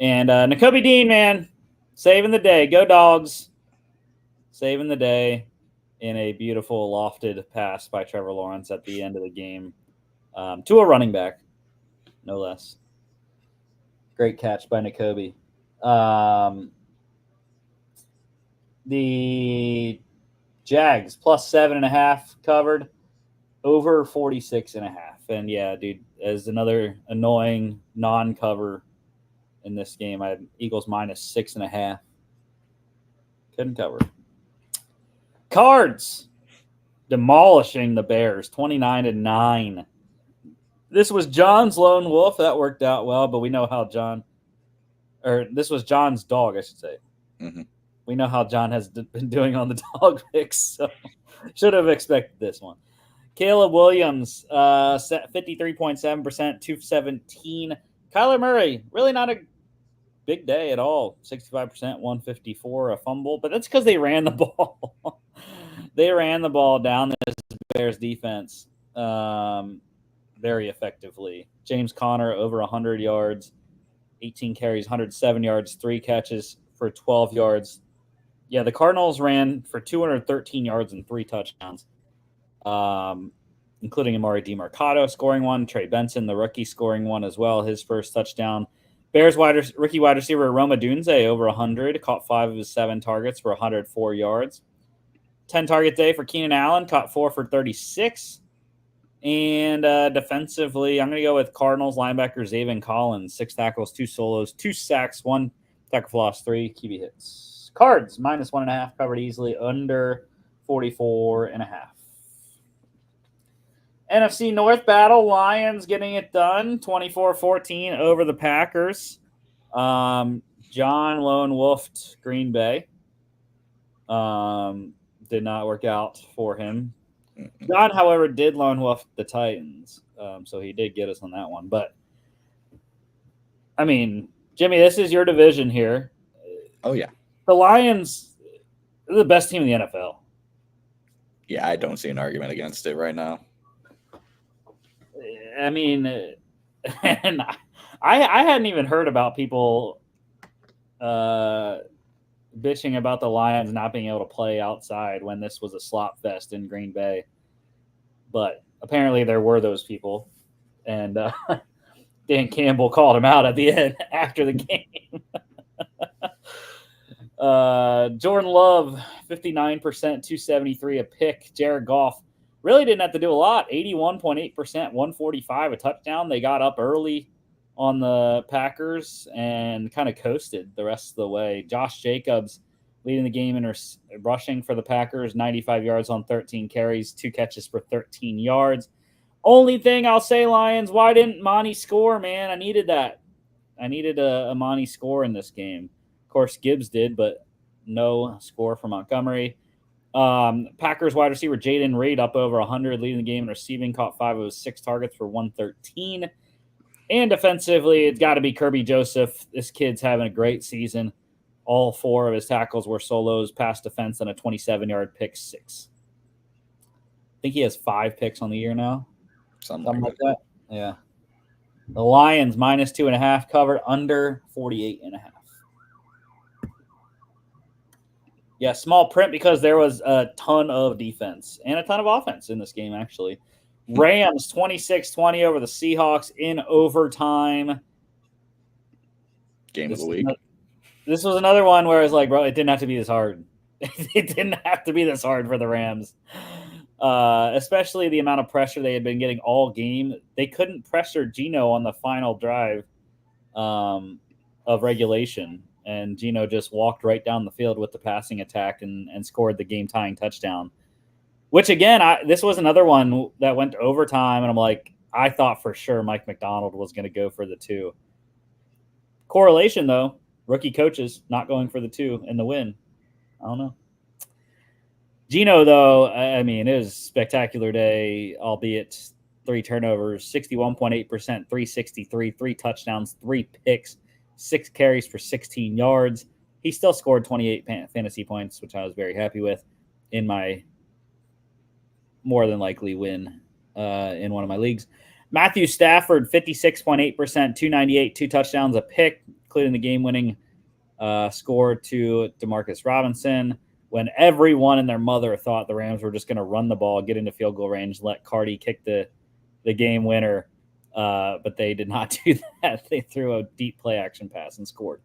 And Nakobe Dean, man, saving the day. Go Dogs. Saving the day in a beautiful lofted pass by Trevor Lawrence at the end of the game to a running back, no less. Great catch by Nakobe. The Jags plus 7.5 covered, over 46.5. And yeah, dude, as another annoying non-cover in this game, I had Eagles minus 6.5. Couldn't cover. Cards demolishing the Bears 29-9. This was John's lone wolf. That worked out well, but we know how this was John's dog, I should say. Mm-hmm. We know how John has been doing on the dog picks, so should have expected this one. Caleb Williams, 53.7%, 217. Kyler Murray, really not a big day at all. 65%, 154, a fumble, but that's because they ran the ball. They ran the ball down this Bears defense very effectively. James Conner, over 100 yards, 18 carries, 107 yards, 3 catches for 12 yards. Yeah, the Cardinals ran for 213 yards and 3 touchdowns, including Amari DiMercato scoring 1, Trey Benson, the rookie, scoring 1 as well, his first touchdown. Bears rookie wide receiver Roma Dunze, over 100, caught 5 of his 7 targets for 104 yards. 10-target day for Keenan Allen, caught 4 for 36. And defensively, I'm going to go with Cardinals linebacker Zaven Collins, 6 tackles, 2 solos, 2 sacks, 1 tackle for loss, 3 QB hits. Cards, minus 1.5, covered easily, under 44.5. NFC North battle, Lions getting it done, 24-14 over the Packers. John lone wolfed Green Bay. Did not work out for him. John, however, did lone wolf the Titans, so he did get us on that one. But, I mean, Jimmy, this is your division here. Oh, yeah. The Lions are the best team in the NFL. Yeah, I don't see an argument against it right now. I mean, and I hadn't even heard about people bitching about the Lions not being able to play outside when this was a slop fest in Green Bay. But apparently there were those people. And Dan Campbell called him out at the end after the game. Jordan Love, 59%, 273, a pick. Jared Goff really didn't have to do a lot. 81.8%, 145, a touchdown. They got up early on the Packers and kind of coasted the rest of the way. Josh Jacobs leading the game in rushing for the Packers, 95 yards on 13 carries, 2 catches for 13 yards. Only thing I'll say, Lions, why didn't Monty score, man? I needed that. I needed a Monty score in this game. Of course, Gibbs did, but no score for Montgomery. Packers wide receiver Jaden Reed up over 100, leading the game in receiving, caught 5 of his 6 targets for 113. And defensively, it's got to be Kirby Joseph. This kid's having a great season. All 4 of his tackles were solos, pass defense, and a 27-yard pick 6. I think he has 5 picks on the year now. Something like that. Yeah. The Lions minus 2.5 covered, under 48.5. Yeah, small print because there was a ton of defense and a ton of offense in this game, actually. Rams 26-20 over the Seahawks in overtime. Game of the week. This was another one where I was like, bro, it didn't have to be this hard. It didn't have to be this hard for the Rams. Especially the amount of pressure they had been getting all game. They couldn't pressure Geno on the final drive of regulation. And Geno just walked right down the field with the passing attack and scored the game-tying touchdown. Which, again, this was another one that went to overtime, and I'm like, I thought for sure Mike McDonald was going to go for the 2. Correlation, though, rookie coaches not going for the 2 in the win. I don't know. Geno, though, I mean, it was a spectacular day, albeit 3 turnovers, 61.8%, 363, 3 touchdowns, 3 picks, 6 carries for 16 yards. He still scored 28 fantasy points, which I was very happy with in my more than likely win in one of my leagues. Matthew Stafford, 56.8%, 298, 2 touchdowns, a pick, including the game-winning score to Demarcus Robinson, when everyone and their mother thought the Rams were just going to run the ball, get into field goal range, let Cardi kick the game winner, but they did not do that. They threw a deep play-action pass and scored.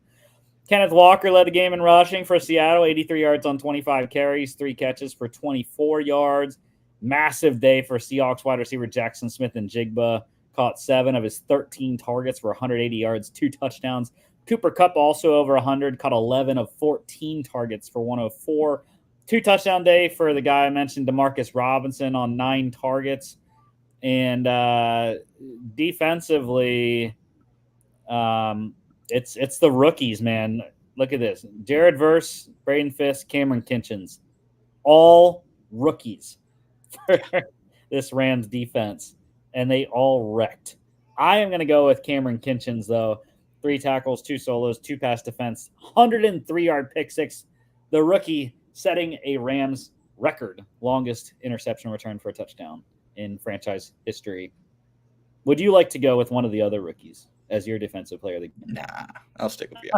Kenneth Walker led the game in rushing for Seattle, 83 yards on 25 carries, 3 catches for 24 yards. Massive day for Seahawks wide receiver Jackson Smith-Njigba. Caught 7 of his 13 targets for 180 yards, 2 touchdowns. Cooper Kupp also over 100, caught 11 of 14 targets for 104. 2 touchdown day for the guy I mentioned, Demarcus Robinson, on 9 targets. And defensively, it's the rookies, man. Look at this. Jared Verse, Braden Fisk, Cameron Kinchens. All rookies for this Rams defense, and they all wrecked. I am going to go with Cameron Kinchens, though. 3 tackles, 2 solos, 2 pass defense, 103-yard pick 6. The rookie setting a Rams record, longest interception return for a touchdown in franchise history. Would you like to go with one of the other rookies as your defensive player of the game? Nah, I'll stick with you.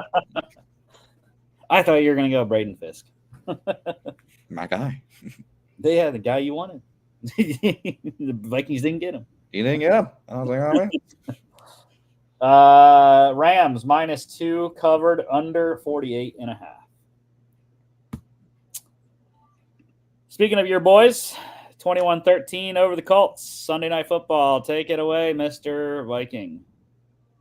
I thought you were going to go Braden Fisk. My guy. Yeah, the guy you wanted. The Vikings didn't get him. You didn't get him. I was like, all right. Rams -2 covered under 48.5. Speaking of your boys, 21-13 over the Colts. Sunday Night Football. Take it away, Mr. Viking.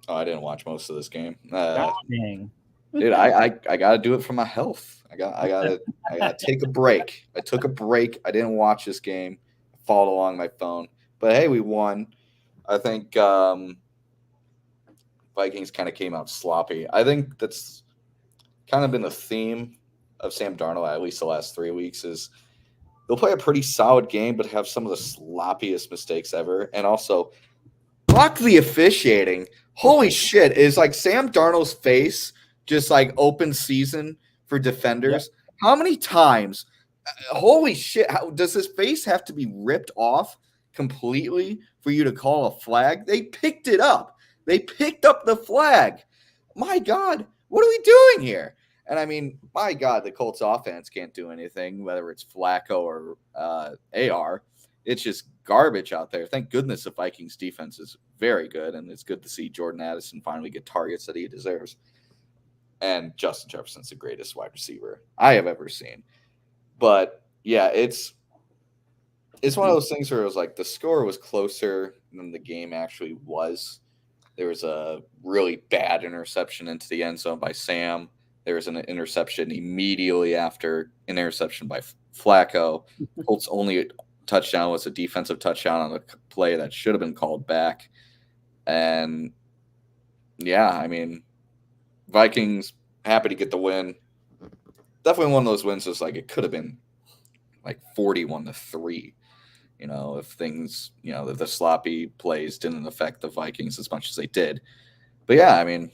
Oh, I didn't watch most of this game. Dang. Dude, I got to do it for my health. I got to take a break. I took a break. I didn't watch this game. I followed along my phone. But hey, we won. I think Vikings kind of came out sloppy. I think that's kind of been the theme of Sam Darnold, at least the last 3 weeks, is they'll play a pretty solid game, but have some of the sloppiest mistakes ever. And also, fuck the officiating. Holy shit. Is like Sam Darnold's face just like open season for defenders? Yep. How many times? Holy shit. Does his face have to be ripped off completely for you to call a flag? They picked it up. They picked up the flag. My God, what are we doing here? And I mean, my God, the Colts offense can't do anything, whether it's Flacco or AR. It's just garbage out there. Thank goodness the Vikings defense is very good, and it's good to see Jordan Addison finally get targets that he deserves. And Justin Jefferson's the greatest wide receiver I have ever seen. But yeah, it's one of those things where it was like the score was closer than the game actually was. There was a really bad interception into the end zone by Sam. There was an interception immediately after an interception by Flacco. Colts' only touchdown was a defensive touchdown on a play that should have been called back. And yeah, I mean, Vikings happy to get the win. Definitely one of those wins is like it could have been like 41-3. You know, if things, you know, the sloppy plays didn't affect the Vikings as much as they did. But yeah, I mean,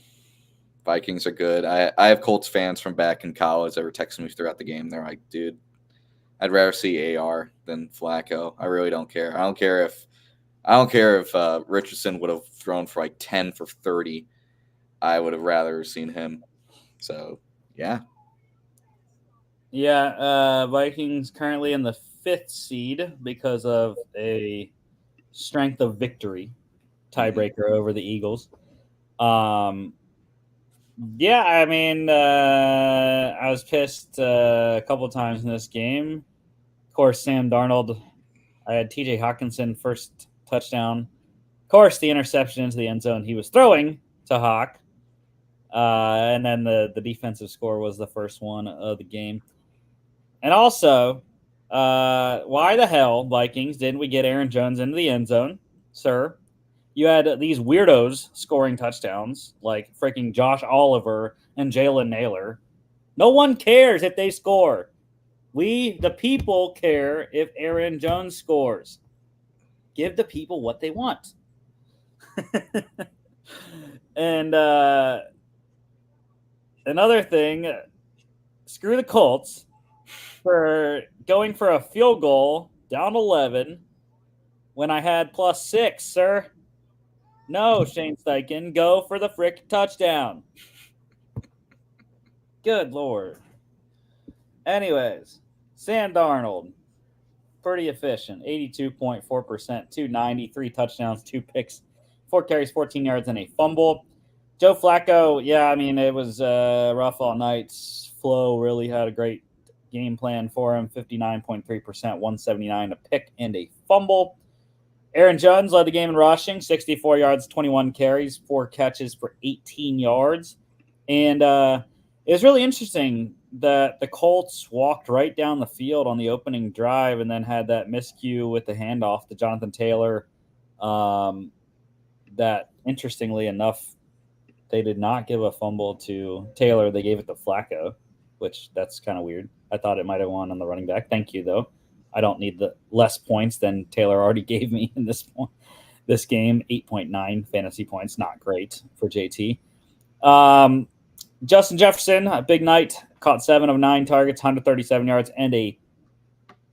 Vikings are good. I have Colts fans from back in college that were texting me throughout the game. They're like, dude, I'd rather see AR than Flacco. I really don't care. I don't care if Richardson would have thrown for like 10 for 30. I would have rather seen him. So, yeah. Yeah, Vikings currently in the 5th seed because of a strength of victory tiebreaker over the Eagles. Yeah, I mean, I was pissed a couple of times in this game. Of course, Sam Darnold. I had T.J. Hawkinson first touchdown. Of course, the interception into the end zone he was throwing to Hawk. And then the defensive score was the first one of the game. And also, why the hell, Vikings, didn't we get Aaron Jones into the end zone, sir? You had these weirdos scoring touchdowns like freaking Josh Oliver and Jalen Naylor. No one cares if they score. We, the people, care if Aaron Jones scores. Give the people what they want. And another thing, screw the Colts for going for a field goal down 11 when I had +6, sir. No, Shane Steichen, go for the frick touchdown. Good Lord. Anyways, Sam Darnold, pretty efficient, 82.4%, 290, 3 touchdowns, 2 picks, 4 carries, 14 yards, and a fumble. Joe Flacco, yeah, I mean, it was rough all night. Flo really had a great game plan for him, 59.3%, 179, a pick, and a fumble. Aaron Jones led the game in rushing, 64 yards, 21 carries, 4 catches for 18 yards. And it was really interesting that the Colts walked right down the field on the opening drive and then had that miscue with the handoff to Jonathan Taylor. That, interestingly enough, they did not give a fumble to Taylor. They gave it to Flacco, which that's kind of weird. I thought it might have won on the running back. Thank you, though. I don't need the less points than Taylor already gave me in this game. 8.9 fantasy points, not great for JT. Justin Jefferson, a big night, caught 7 of 9 targets, 137 yards, and a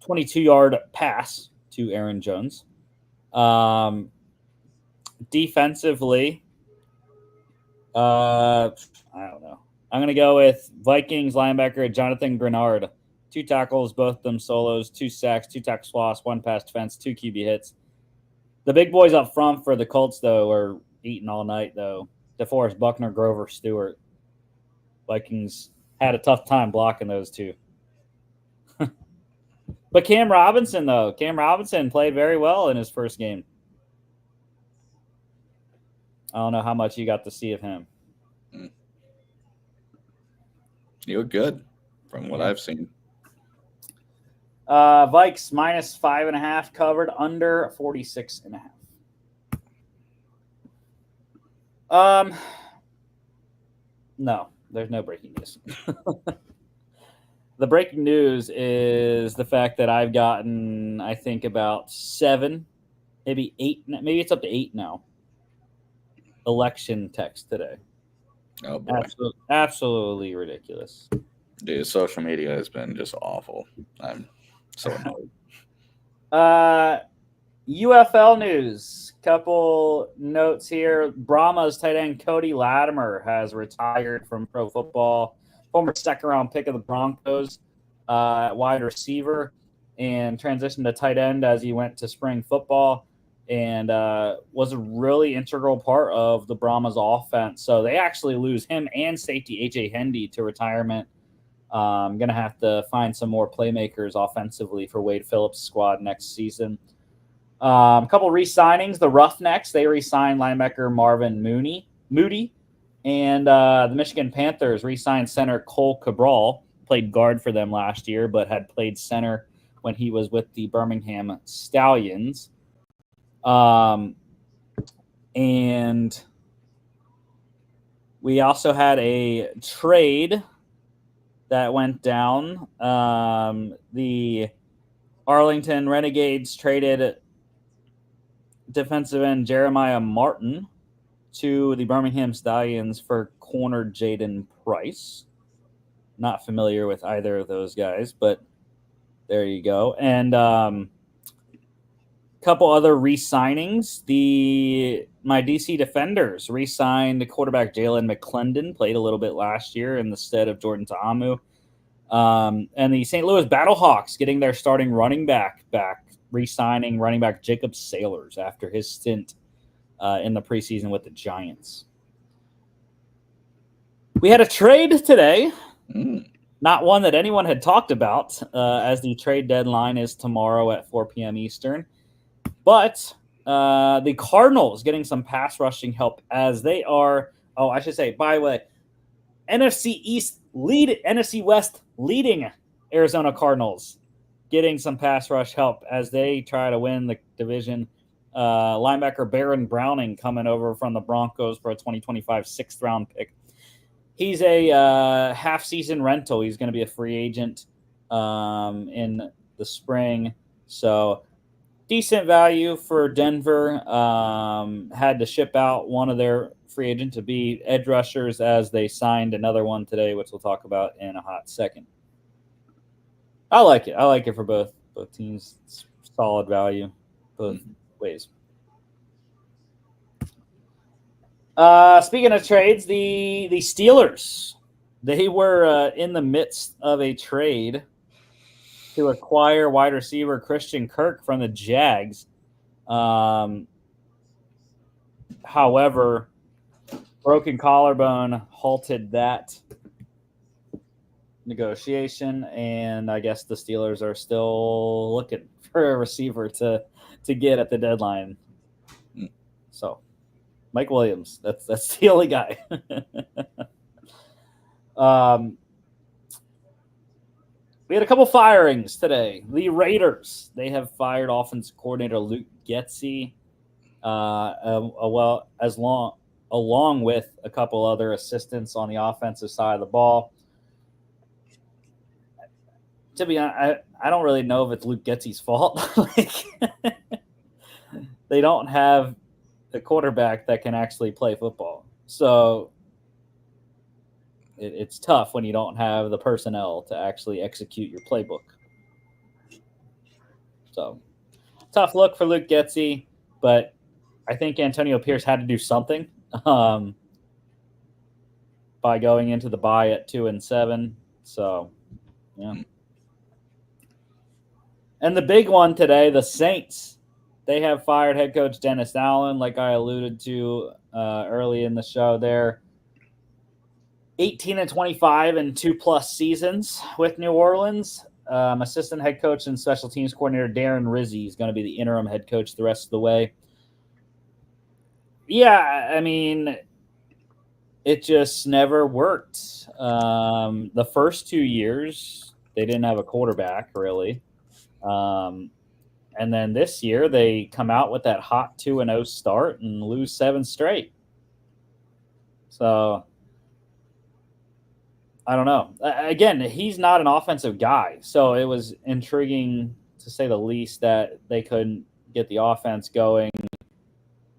22-yard pass to Aaron Jones. Defensively, I don't know. I'm going to go with Vikings linebacker Jonathan Grenard. 2 tackles, both of them solos, 2 sacks, 2 tackles for loss, 1 pass defense, 2 QB hits. The big boys up front for the Colts, though, are eating all night, though. DeForest Buckner, Grover Stewart. Vikings had a tough time blocking those two. But Cam Robinson, though. Cam Robinson played very well in his first game. I don't know how much you got to see of him. You look good from what I've seen. Vikes -5.5 covered, under 46.5. No, there's no breaking news. The breaking news is the fact that I've gotten, I think, about 7, maybe 8, maybe it's up to 8 now. Election text today. Oh boy, absolutely ridiculous. Dude, social media has been just awful. I'm so annoyed. UFL news. Couple notes here. Brahma's tight end Cody Latimer has retired from pro football. Former second-round pick of the Broncos, wide receiver, and transitioned to tight end as he went to spring football, and was a really integral part of the Brahmas offense. So they actually lose him and safety A.J. Hendy to retirement. I'm going to have to find some more playmakers offensively for Wade Phillips' squad next season. A couple re-signings. The Roughnecks, they re-signed linebacker Marvin Moody. And the Michigan Panthers re-signed center Cole Cabral. Played guard for them last year, but had played center when he was with the Birmingham Stallions. And we also had a trade that went down. The Arlington Renegades traded defensive end Jeremiah Martin to the Birmingham Stallions for corner Jaden Price. Not familiar with either of those guys, but there you go. And couple other re-signings. My DC Defenders re-signed quarterback Jalen McClendon, played a little bit last year in the stead of Jordan Ta'amu. And the St. Louis Battlehawks getting their starting running back. re-signing running back Jacob Sailors after his stint in the preseason with the Giants. We had a trade today, not one that anyone had talked about, as the trade deadline is tomorrow at 4 p.m. Eastern. But the Cardinals getting some pass rushing help as they are. Oh, I should say, by the way, NFC West leading Arizona Cardinals getting some pass rush help as they try to win the division. Linebacker Baron Browning coming over from the Broncos for a 2025 6th-round pick. He's a half-season rental. He's going to be a free agent in the spring. So decent value for Denver. Had to ship out one of their free agents to be edge rushers as they signed another one today, which we'll talk about in a hot second. I like it. I like it for both teams. It's solid value both ways. Speaking of trades, the Steelers, they were in the midst of a trade to acquire wide receiver Christian Kirk from the Jags. However, broken collarbone halted that negotiation, and I guess the Steelers are still looking for a receiver to get at the deadline. So, Mike Williams, that's the only guy. We had a couple firings today. The Raiders, they have fired offensive coordinator Luke Getsy, along with a couple other assistants on the offensive side of the ball. To be honest, I don't really know if it's Luke Getsy's fault. They don't have a quarterback that can actually play football. So it's tough when you don't have the personnel to actually execute your playbook. So tough look for Luke Getsy, but I think Antonio Pierce had to do something by going into the bye at 2-7. So, yeah. And the big one today, the Saints, they have fired head coach Dennis Allen, like I alluded to early in the show there. 18-25 in 2+ seasons with New Orleans. Assistant head coach and special teams coordinator Darren Rizzi is going to be the interim head coach the rest of the way. Yeah, I mean, it just never worked. The first 2 years, they didn't have a quarterback, really. And then this year, they come out with that hot 2-0 start and lose 7 straight. So I don't know. Again, he's not an offensive guy, so it was intriguing to say the least that they couldn't get the offense going.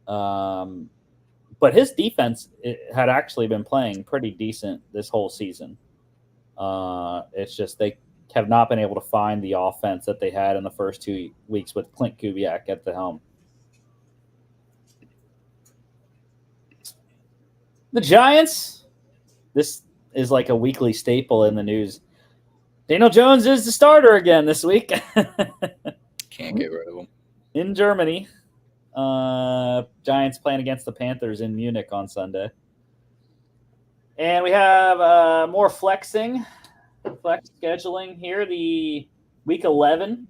But his defense had actually been playing pretty decent this whole season. It's just they have not been able to find the offense that they had in the first 2 weeks with Clint Kubiak at the helm. The Giants, this is like a weekly staple in the news. Daniel Jones is the starter again this week. Can't get rid of him. In Germany. Giants playing against the Panthers in Munich on Sunday. And we have more flex scheduling here. The week 11,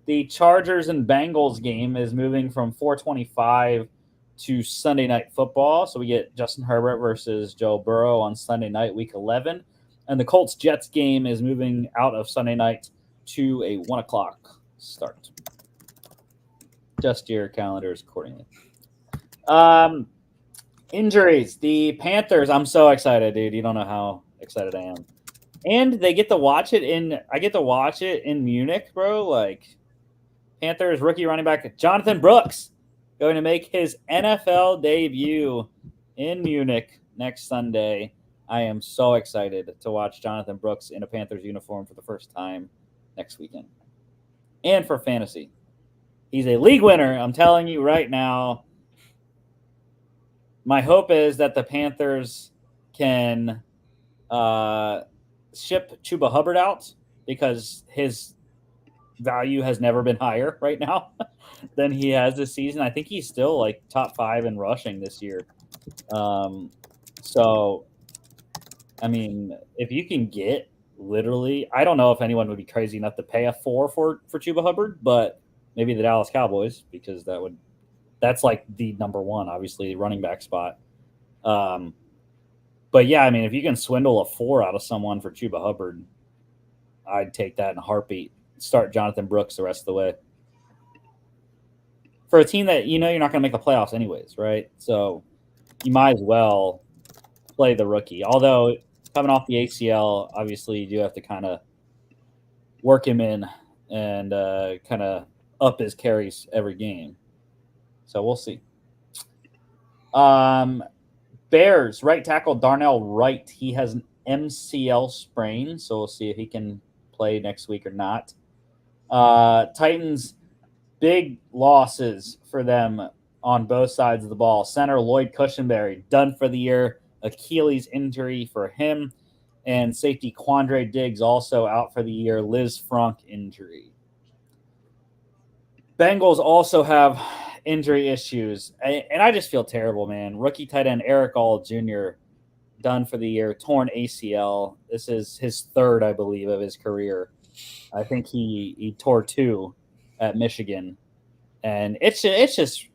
the Chargers and Bengals game is moving from 4:25 to Sunday Night Football. So we get Justin Herbert versus Joe Burrow on Sunday night, week 11. And the Colts-Jets game is moving out of Sunday night to a 1 o'clock start. Adjust your calendars accordingly. Injuries. The Panthers, I'm so excited, dude. You don't know how excited I am. And they get to watch it I get to watch it in Munich, bro. Like, Panthers rookie running back Jonathan Brooks going to make his NFL debut in Munich next Sunday. I am so excited to watch Jonathan Brooks in a Panthers uniform for the first time next weekend. And for fantasy. He's a league winner. I'm telling you right now. My hope is that the Panthers can ship Chuba Hubbard out because his value has never been higher right now than he has this season. I think he's still like top 5 in rushing this year. So, I mean, if you can get literally, I don't know if anyone would be crazy enough to pay a 4 for Chuba Hubbard, but maybe the Dallas Cowboys, because that's like the number one, obviously, running back spot. But yeah, I mean, if you can swindle a 4 out of someone for Chuba Hubbard, I'd take that in a heartbeat. Start Jonathan Brooks the rest of the way. For a team that you're not going to make the playoffs anyways, right? So you might as well play the rookie. Although coming off the ACL, obviously you do have to kind of work him in and kind of up his carries every game. So we'll see. Bears right tackle Darnell Wright. He has an MCL sprain, so we'll see if he can play next week or not. Titans, big losses for them on both sides of the ball. Center Lloyd Cushenberry done for the year. Achilles injury for him. And safety Quandre Diggs also out for the year. Liz Frank injury. Bengals also have injury issues. And I just feel terrible, man. Rookie tight end Eric All Jr. done for the year. Torn ACL. This is his third, I believe, of his career. I think he tore 2 at Michigan. And it's just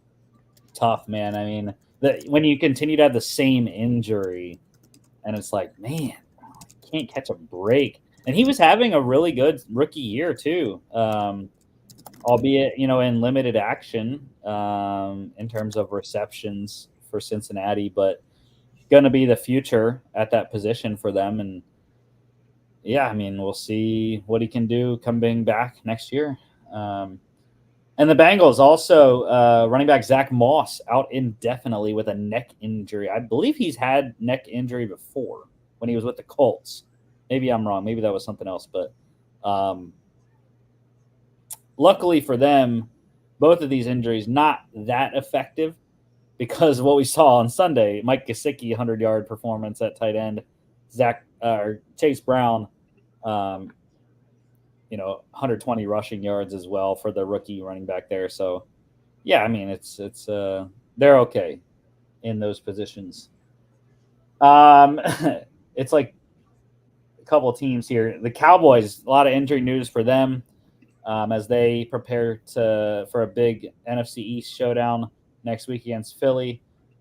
tough, man. I mean, when you continue to have the same injury, and it's like, man, can't catch a break. And he was having a really good rookie year too, albeit in limited action in terms of receptions for Cincinnati, but going to be the future at that position for them. And yeah, I mean, we'll see what he can do coming back next year. And the Bengals also running back Zach Moss out indefinitely with a neck injury. I believe he's had neck injury before when he was with the Colts. Maybe I'm wrong. Maybe that was something else. But luckily for them, both of these injuries not that effective because of what we saw on Sunday. Mike Gesicki, 100-yard performance at tight end. Chase Brown, 120 rushing yards as well for the rookie running back there. So, yeah, I mean, it's they're okay in those positions. It's like a couple of teams here. The Cowboys, a lot of injury news for them as they prepare for a big NFC East showdown next week against Philly.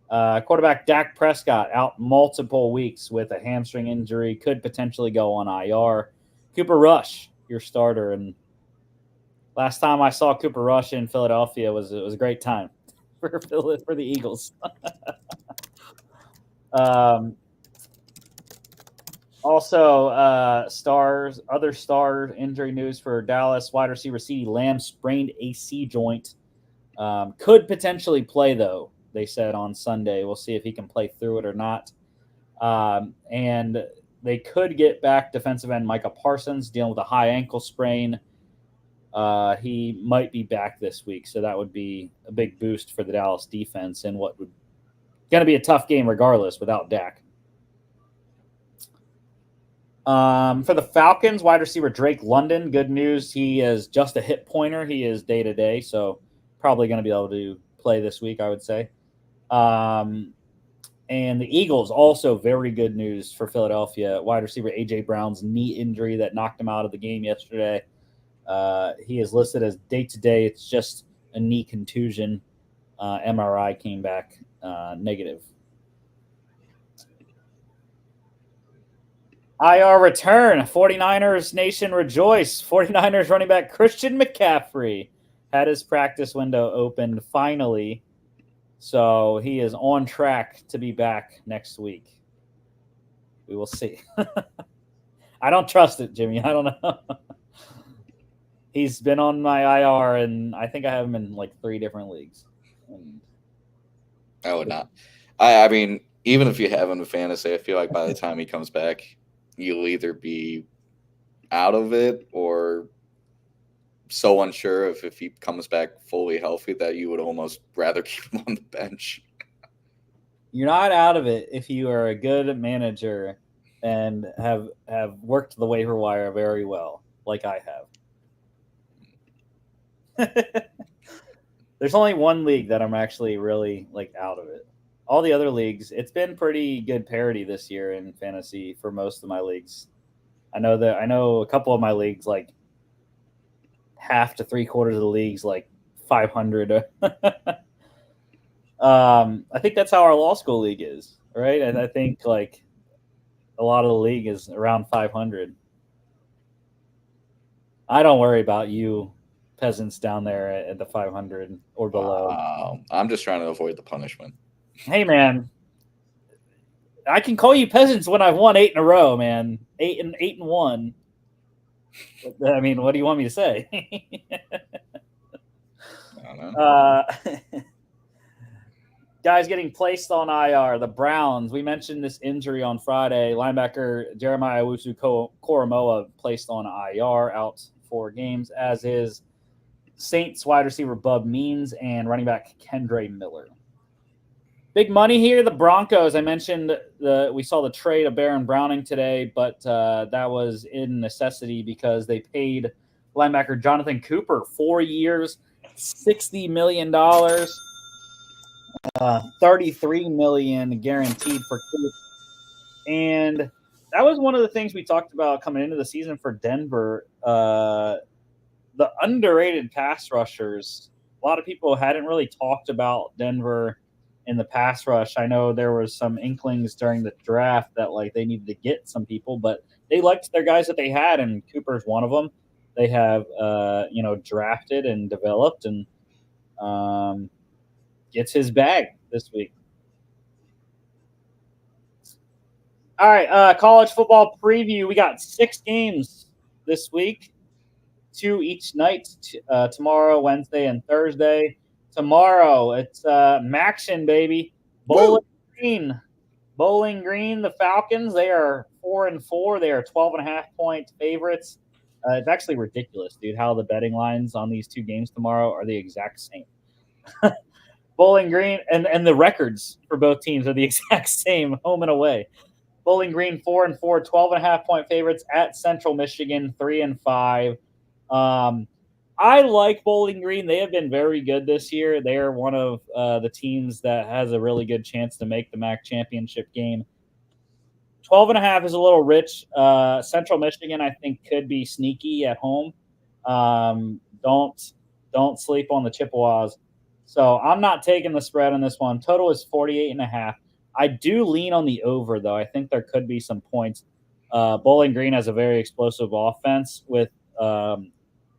Quarterback Dak Prescott out multiple weeks with a hamstring injury, could potentially go on IR. Cooper Rush, your starter, and last time I saw Cooper Rush in Philadelphia was a great time for the Eagles. Also, other star injury news for Dallas. Wide receiver CeeDee Lamb sprained AC joint. Could potentially play, though, they said on Sunday. We'll see if he can play through it or not. And they could get back defensive end Micah Parsons dealing with a high ankle sprain. He might be back this week, so that would be a big boost for the Dallas defense and what would going to be a tough game regardless without Dak. For the Falcons, wide receiver Drake London, good news. He is just a hit pointer. He is day-to-day, so probably going to be able to play this week, I would say. And the Eagles, also very good news for Philadelphia. Wide receiver A.J. Brown's knee injury that knocked him out of the game yesterday. He is listed as day-to-day. It's just a knee contusion. MRI came back negative. IR return. 49ers Nation rejoice. 49ers running back Christian McCaffrey had his practice window opened finally. So he is on track to be back next week. We will see. I don't trust it, Jimmy. I don't know. He's been on my IR, and I think I have him in like 3 different leagues. I would not. I mean, even if you have him in fantasy, I feel like by the time he comes back, you'll either be out of it or so unsure if he comes back fully healthy that you would almost rather keep him on the bench. You're not out of it if you are a good manager and have worked the waiver wire very well, like I have. There's only one league that I'm actually really like out of it. All the other leagues, it's been pretty good parity this year in fantasy for most of my leagues. I know a couple of my leagues, like half to 3/4 of the leagues, like 500. I think that's how our law school league is, right? And I think like a lot of the league is around 500. I don't worry about you peasants down there at the 500 or below. I'm just trying to avoid the punishment. Hey, man, I can call you peasants when I've won 8 in a row, man. 8-1. I mean, what do you want me to say? I don't know. Guys getting placed on IR. The Browns. We mentioned this injury on Friday. Linebacker Jeremiah Owusu-Koramoah placed on IR, out 4 games, as is Saints wide receiver Bub Means and running back Kendre Miller. Big money here. The Broncos. I mentioned we saw the trade of Baron Browning today, but that was in necessity because they paid linebacker Jonathan Cooper 4 years, $60 million, $33 million guaranteed for Cooper. And that was one of the things we talked about coming into the season for Denver. The underrated pass rushers. A lot of people hadn't really talked about Denver in the pass rush. I know there was some inklings during the draft that like they needed to get some people, but they liked their guys that they had, and Cooper's one of them. They have drafted and developed, and gets his bag this week. All right, college football preview. We got 6 games this week, 2 each night, tomorrow, Wednesday, and Thursday. Tomorrow, it's Maction, baby. Bowling Green. Bowling Green, the Falcons, they are 4-4. They are 12.5-point favorites. It's actually ridiculous, dude, how the betting lines on these 2 games tomorrow are the exact same. Bowling Green, and the records for both teams are the exact same, home and away. Bowling Green 4-4, 12.5-point favorites at Central Michigan, 3-5. I like Bowling Green. They have been very good this year. They are one of the teams that has a really good chance to make the MAC championship game. 12.5 is a little rich. Central Michigan, I think, could be sneaky at home. Don't sleep on the Chippewas. So I'm not taking the spread on this one. Total is 48.5. I do lean on the over, though. I think there could be some points. Bowling Green has a very explosive offense with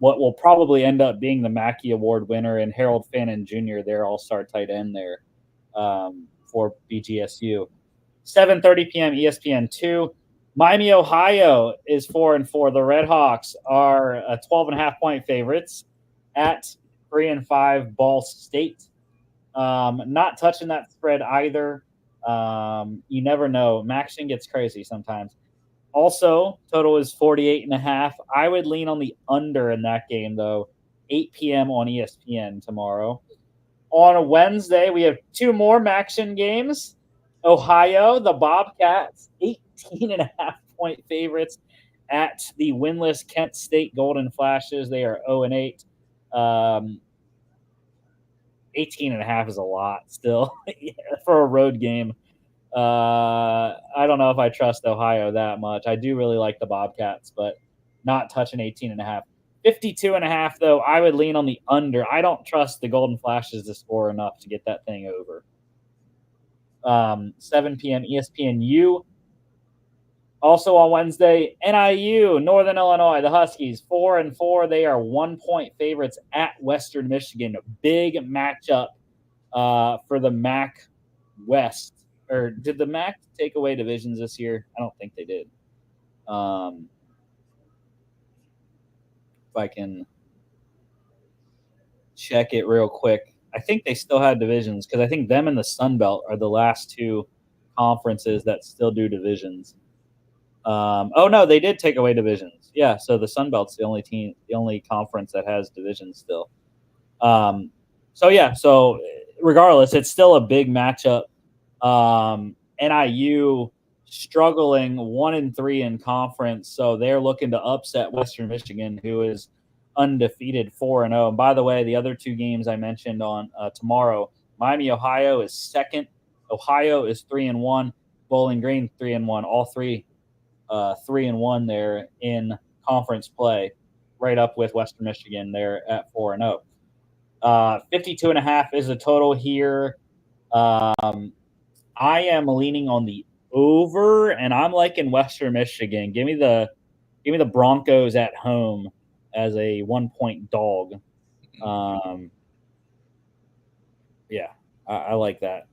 what will probably end up being the Mackey Award winner and Harold Fannin Jr., their all-star tight end there for BGSU. 7:30 p.m. ESPN2. Miami, Ohio is 4-4. The Redhawks are 12.5-point favorites at 3-5 Ball State. Not touching that spread either. You never know. Maction gets crazy sometimes. Also, total is 48.5. I would lean on the under in that game, though. 8 p.m. on ESPN tomorrow. On a Wednesday, we have 2 more Maction games. Ohio, the Bobcats, 18.5-point favorites at the winless Kent State Golden Flashes. They are 0-8. 18.5 is a lot still for a road game. I don't know if I trust Ohio that much. I do really like the Bobcats, but not touching 18.5. 52.5, though, I would lean on the under. I don't trust the Golden Flashes to score enough to get that thing over. 7 p.m. ESPNU. Also on Wednesday, NIU, Northern Illinois, the Huskies, 4-4. They are 1-point favorites at Western Michigan. Big matchup for the MAC West. Or did the MAC take away divisions this year? I don't think they did. If I can check it real quick. I think they still had divisions because I think them and the Sun Belt are the last 2 conferences that still do divisions. No, they did take away divisions. Yeah, so the Sun Belt's the only conference that has divisions still. So regardless, it's still a big matchup. NIU struggling 1-3 in conference, so they're looking to upset Western Michigan, who is undefeated 4-0. And by the way, the other two games I mentioned on tomorrow, Miami, Ohio is second. Ohio is 3-1. Bowling Green 3-1. All three 3-1 there in conference play, right up with Western Michigan there at 4-0. 52.5 is the total here. I am leaning on the over, and I'm liking Western Michigan. Give me the Broncos at home as a 1-point dog. Yeah, I like that.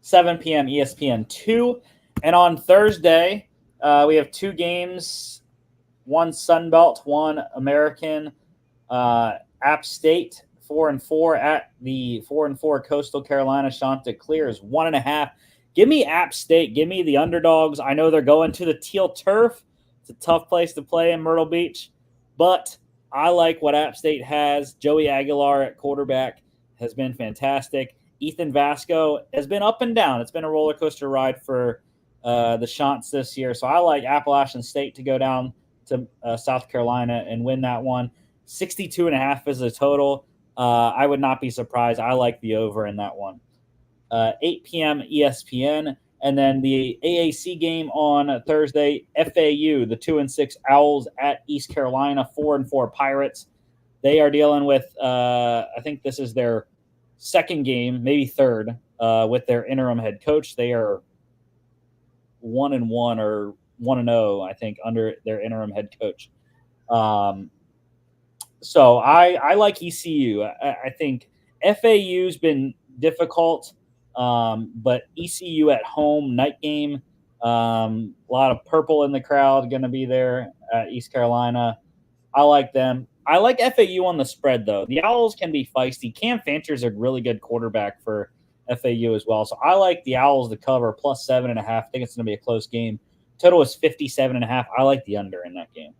7 p.m. ESPN 2. And on Thursday, we have two games, one Sun Belt, one American. App State 4-4 at the 4-4 Coastal Carolina. Chanticleer is 1.5. Give me App State. Give me the underdogs. I know they're going to the teal turf. It's a tough place to play in Myrtle Beach, but I like what App State has. Joey Aguilar at quarterback has been fantastic. Ethan Vasco has been up and down. It's been a roller coaster ride for the Chants this year. So I like Appalachian State to go down to South Carolina and win that one. 62.5 is the total. I would not be surprised. I like the over in that one. 8 p.m. ESPN. And then the AAC game on Thursday, FAU, the 2-6 Owls at East Carolina, 4-4 Pirates. They are dealing with, I think this is their second game, maybe third, with their interim head coach. They are 1-1 or 1-0, I think, under their interim head coach. So I like ECU. I think FAU's been difficult, but ECU at home, night game, a lot of purple in the crowd going to be there at East Carolina. I like them. I like FAU on the spread, though. The Owls can be feisty. Cam Fancher's a really good quarterback for FAU as well. So I like the Owls to cover plus 7.5. I think it's going to be a close game. Total is 57.5. I like the under in that game.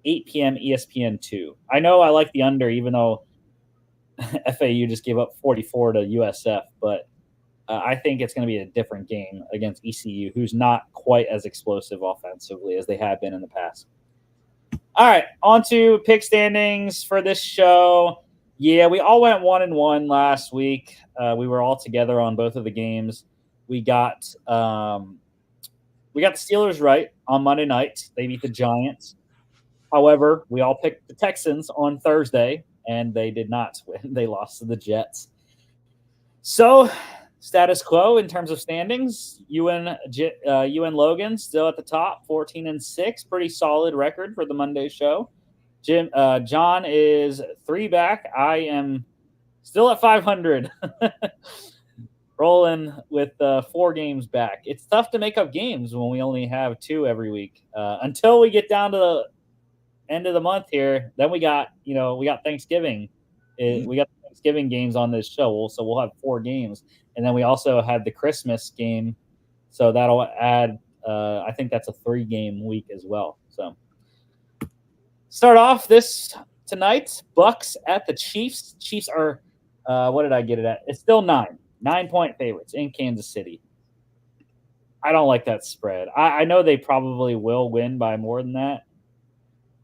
8 p.m. ESPN 2. I know I like the under, even though FAU just gave up 44 to USF, but I think it's going to be a different game against ECU, who's not quite as explosive offensively as they have been in the past. All right, on to pick standings for this show. Yeah, we all went 1-1 last week. We were all together on both of the games. We got the Steelers right on Monday night. They beat the Giants. However, we all picked the Texans on Thursday, and they did not win. They lost to the Jets. So, status quo in terms of standings. UN Logan still at the top, 14-6. Pretty solid record for the Monday show. John is 3 back. I am still at 500. Rolling with 4 games back. It's tough to make up games when we only have 2 every week. Until we get down to the end of the month here, then we got Thanksgiving. We got Thanksgiving games on this show, so we'll have 4 games, and then we also had the Christmas game, so that'll add. I think that's a 3-game week as well. So start off this tonight. Bucks at the Chiefs. Chiefs are what did I get it at? It's still 9-point favorites in Kansas City. I don't like that spread. I know they probably will win by more than that.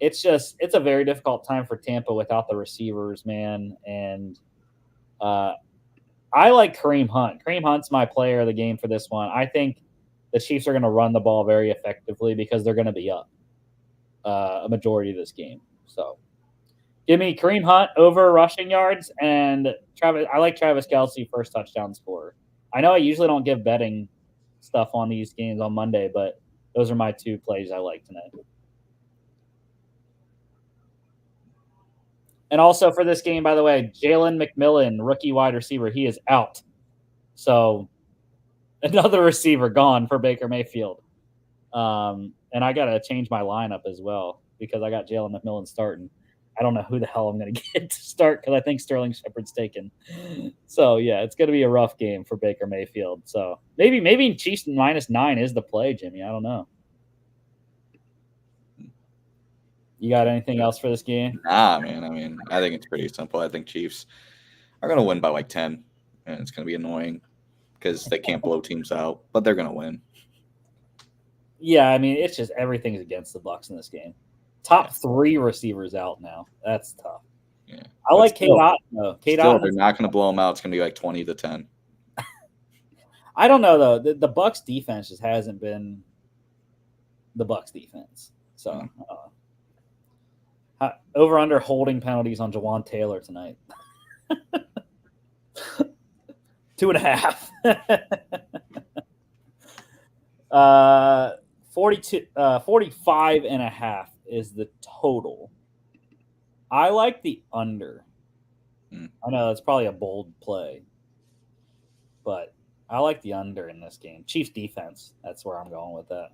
It's a very difficult time for Tampa without the receivers, man. And I like Kareem Hunt. Kareem Hunt's my player of the game for this one. I think the Chiefs are going to run the ball very effectively because they're going to be up a majority of this game. So give me Kareem Hunt over rushing yards, and I like Travis Kelce first touchdown scorer. I know I usually don't give betting stuff on these games on Monday, but those are my 2 plays I like tonight. And also for this game, by the way, Jalen McMillan, rookie wide receiver, he is out. So another receiver gone for Baker Mayfield. And I got to change my lineup as well because I got Jalen McMillan starting. I don't know who the hell I'm going to get to start because I think Sterling Shepard's taken. So, yeah, it's going to be a rough game for Baker Mayfield. So maybe Chiefs -9 is the play, Jimmy. I don't know. You got anything else for this game? Nah, man. I mean, I think it's pretty simple. I think Chiefs are going to win by like 10, and it's going to be annoying because they can't blow teams out, but they're going to win. Yeah, I mean, it's just everything's against the Bucs in this game. Top 3 receivers out now. That's tough. Yeah. I like Cade Otton, though. Cade Still, Otton, they're not going to blow them out. It's going to be like 20-10. I don't know, though. The Bucs defense just hasn't been the Bucs defense. So, over-under holding penalties on Jawan Taylor tonight. 2.5. 45.5 is the total. I like the under. I know it's probably a bold play, but I like the under in this game. Chiefs defense. That's where I'm going with that.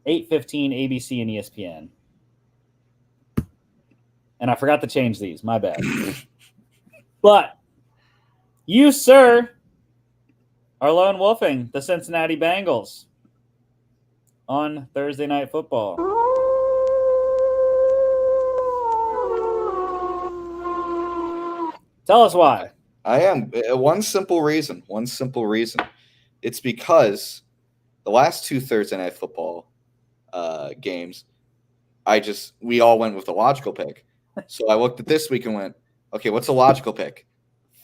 8:15 ABC and ESPN. And I forgot to change these. My bad. But you, sir, are lone wolfing the Cincinnati Bengals on Thursday Night Football. Tell us why. I am. One simple reason. It's because the last 2 Thursday Night Football games, we all went with a logical pick. So I looked at this week and went, okay, what's a logical pick?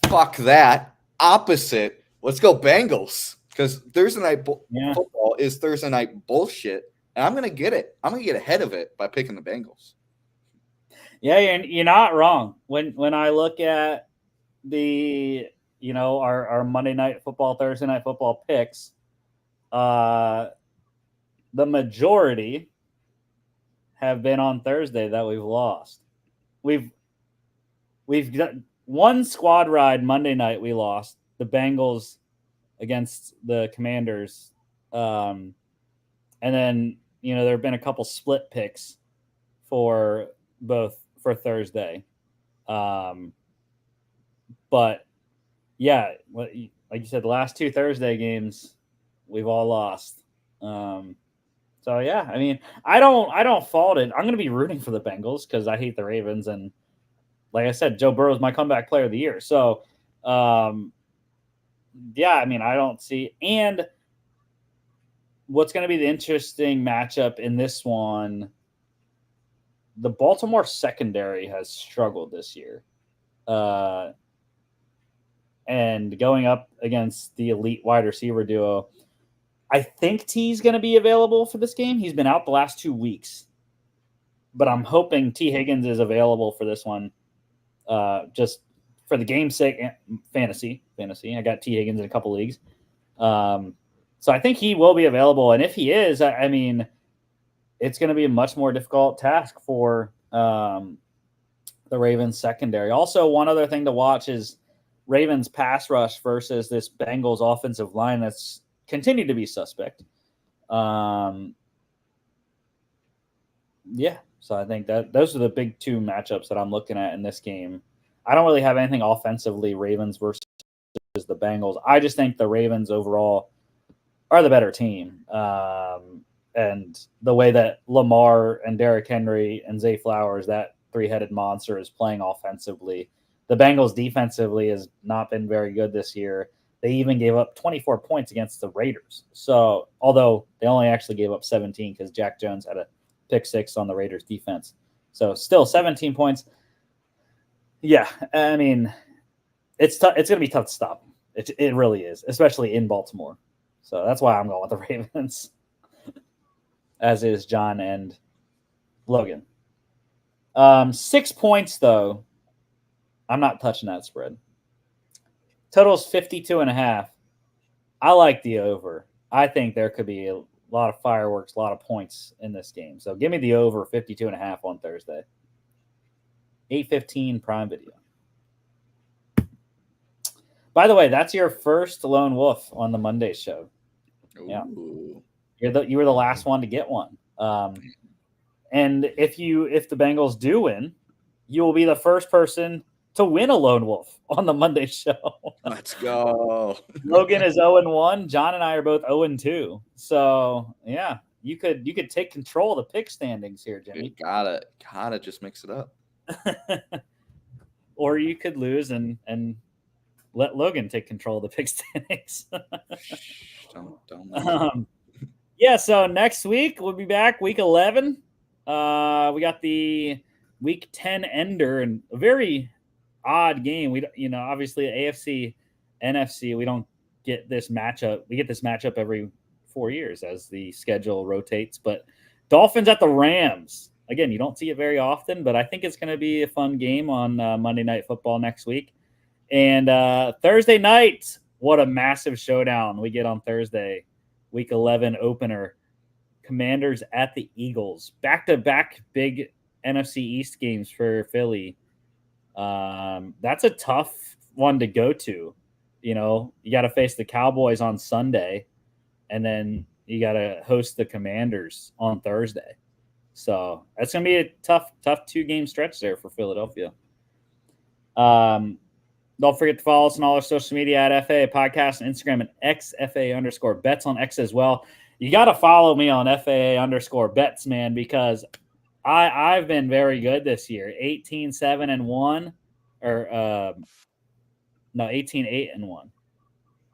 Fuck that. Opposite. Let's go Bengals. Because Thursday Night Football is Thursday night bullshit. And I'm going to get it. I'm going to get ahead of it by picking the Bengals. Yeah, you're not wrong. When I look at the, our Monday Night Football, Thursday Night Football picks, the majority have been on Thursday that we've lost. We've got one squad ride Monday night we lost, the Bengals against the Commanders. And then, there have been a couple split picks for Thursday. But yeah, like you said, the last 2 Thursday games we've all lost. So yeah, I mean, I don't fault it. I'm going to be rooting for the Bengals because I hate the Ravens, and like I said, Joe Burrow is my comeback player of the year. So, yeah, I mean, I don't see. And what's going to be the interesting matchup in this one? The Baltimore secondary has struggled this year, and going up against the elite wide receiver duo. I think T's going to be available for this game. He's been out the last 2 weeks, but I'm hoping T. Higgins is available for this one, just for the game's sake. Fantasy. I got T. Higgins in a couple leagues, so I think he will be available. And if he is, I mean, it's going to be a much more difficult task for the Ravens secondary. Also, one other thing to watch is Ravens pass rush versus this Bengals offensive line that's continued to be suspect. Yeah, so I think that those are the big 2 matchups that I'm looking at in this game. I don't really have anything offensively Ravens versus the Bengals. I just think the Ravens overall are the better team. And the way that Lamar and Derrick Henry and Zay Flowers, that 3-headed monster, is playing offensively. The Bengals defensively has not been very good this year. They even gave up 24 points against the Raiders. So, although they only actually gave up 17 because Jack Jones had a pick 6 on the Raiders defense. So, still 17 points. Yeah, I mean, it's going to be tough to stop. It really is, especially in Baltimore. So, that's why I'm going with the Ravens, as is John and Logan. 6 points, though. I'm not touching that spread. Total's 52.5. I like the over. I think there could be a lot of fireworks, a lot of points in this game. So give me the over 52.5 on Thursday. 8:15 Prime Video. By the way, that's your first lone wolf on the Monday show. Ooh. Yeah, you were the last one to get one. And if the Bengals do win, you will be the first person to win a lone wolf on the Monday show. Let's go. Logan is 0-1. John and I are both 0-2. So yeah, you could take control of the pick standings here, Jimmy. Gotta just mix it up. Or you could lose and let Logan take control of the pick standings. Don't. Yeah, so next week we'll be back, week 11. We got the week 10 ender and a very odd game. Obviously AFC, NFC, we don't get this matchup. We get this matchup every 4 years as the schedule rotates. But Dolphins at the Rams. Again, you don't see it very often, but I think it's going to be a fun game on Monday Night Football next week. And Thursday night, what a massive showdown we get on Thursday. Week 11 opener, Commanders at the Eagles. Back-to-back big NFC East games for Philly. That's a tough one to go to. You got to face the Cowboys on Sunday, and then you got to host the Commanders on Thursday. So that's going to be a tough 2-game stretch there for Philadelphia. Don't forget to follow us on all our social media at FAA Podcast on Instagram and XFA_bets on X as well. You got to follow me on FAA_bets, man, because I've been very good this year. 18-7-1, or 18-8-1.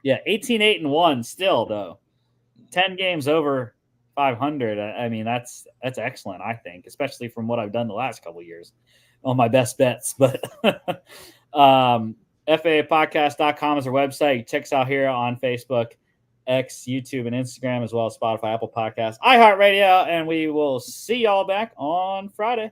Yeah, 18-8-1 still though. 10 games over 500. I mean, that's excellent, I think, especially from what I've done the last couple of years on my best bets. But FAApodcast.com is our website. Check us out here on Facebook, X, YouTube, and Instagram, as well as Spotify, Apple Podcasts, iHeartRadio, and we will see y'all back on Friday.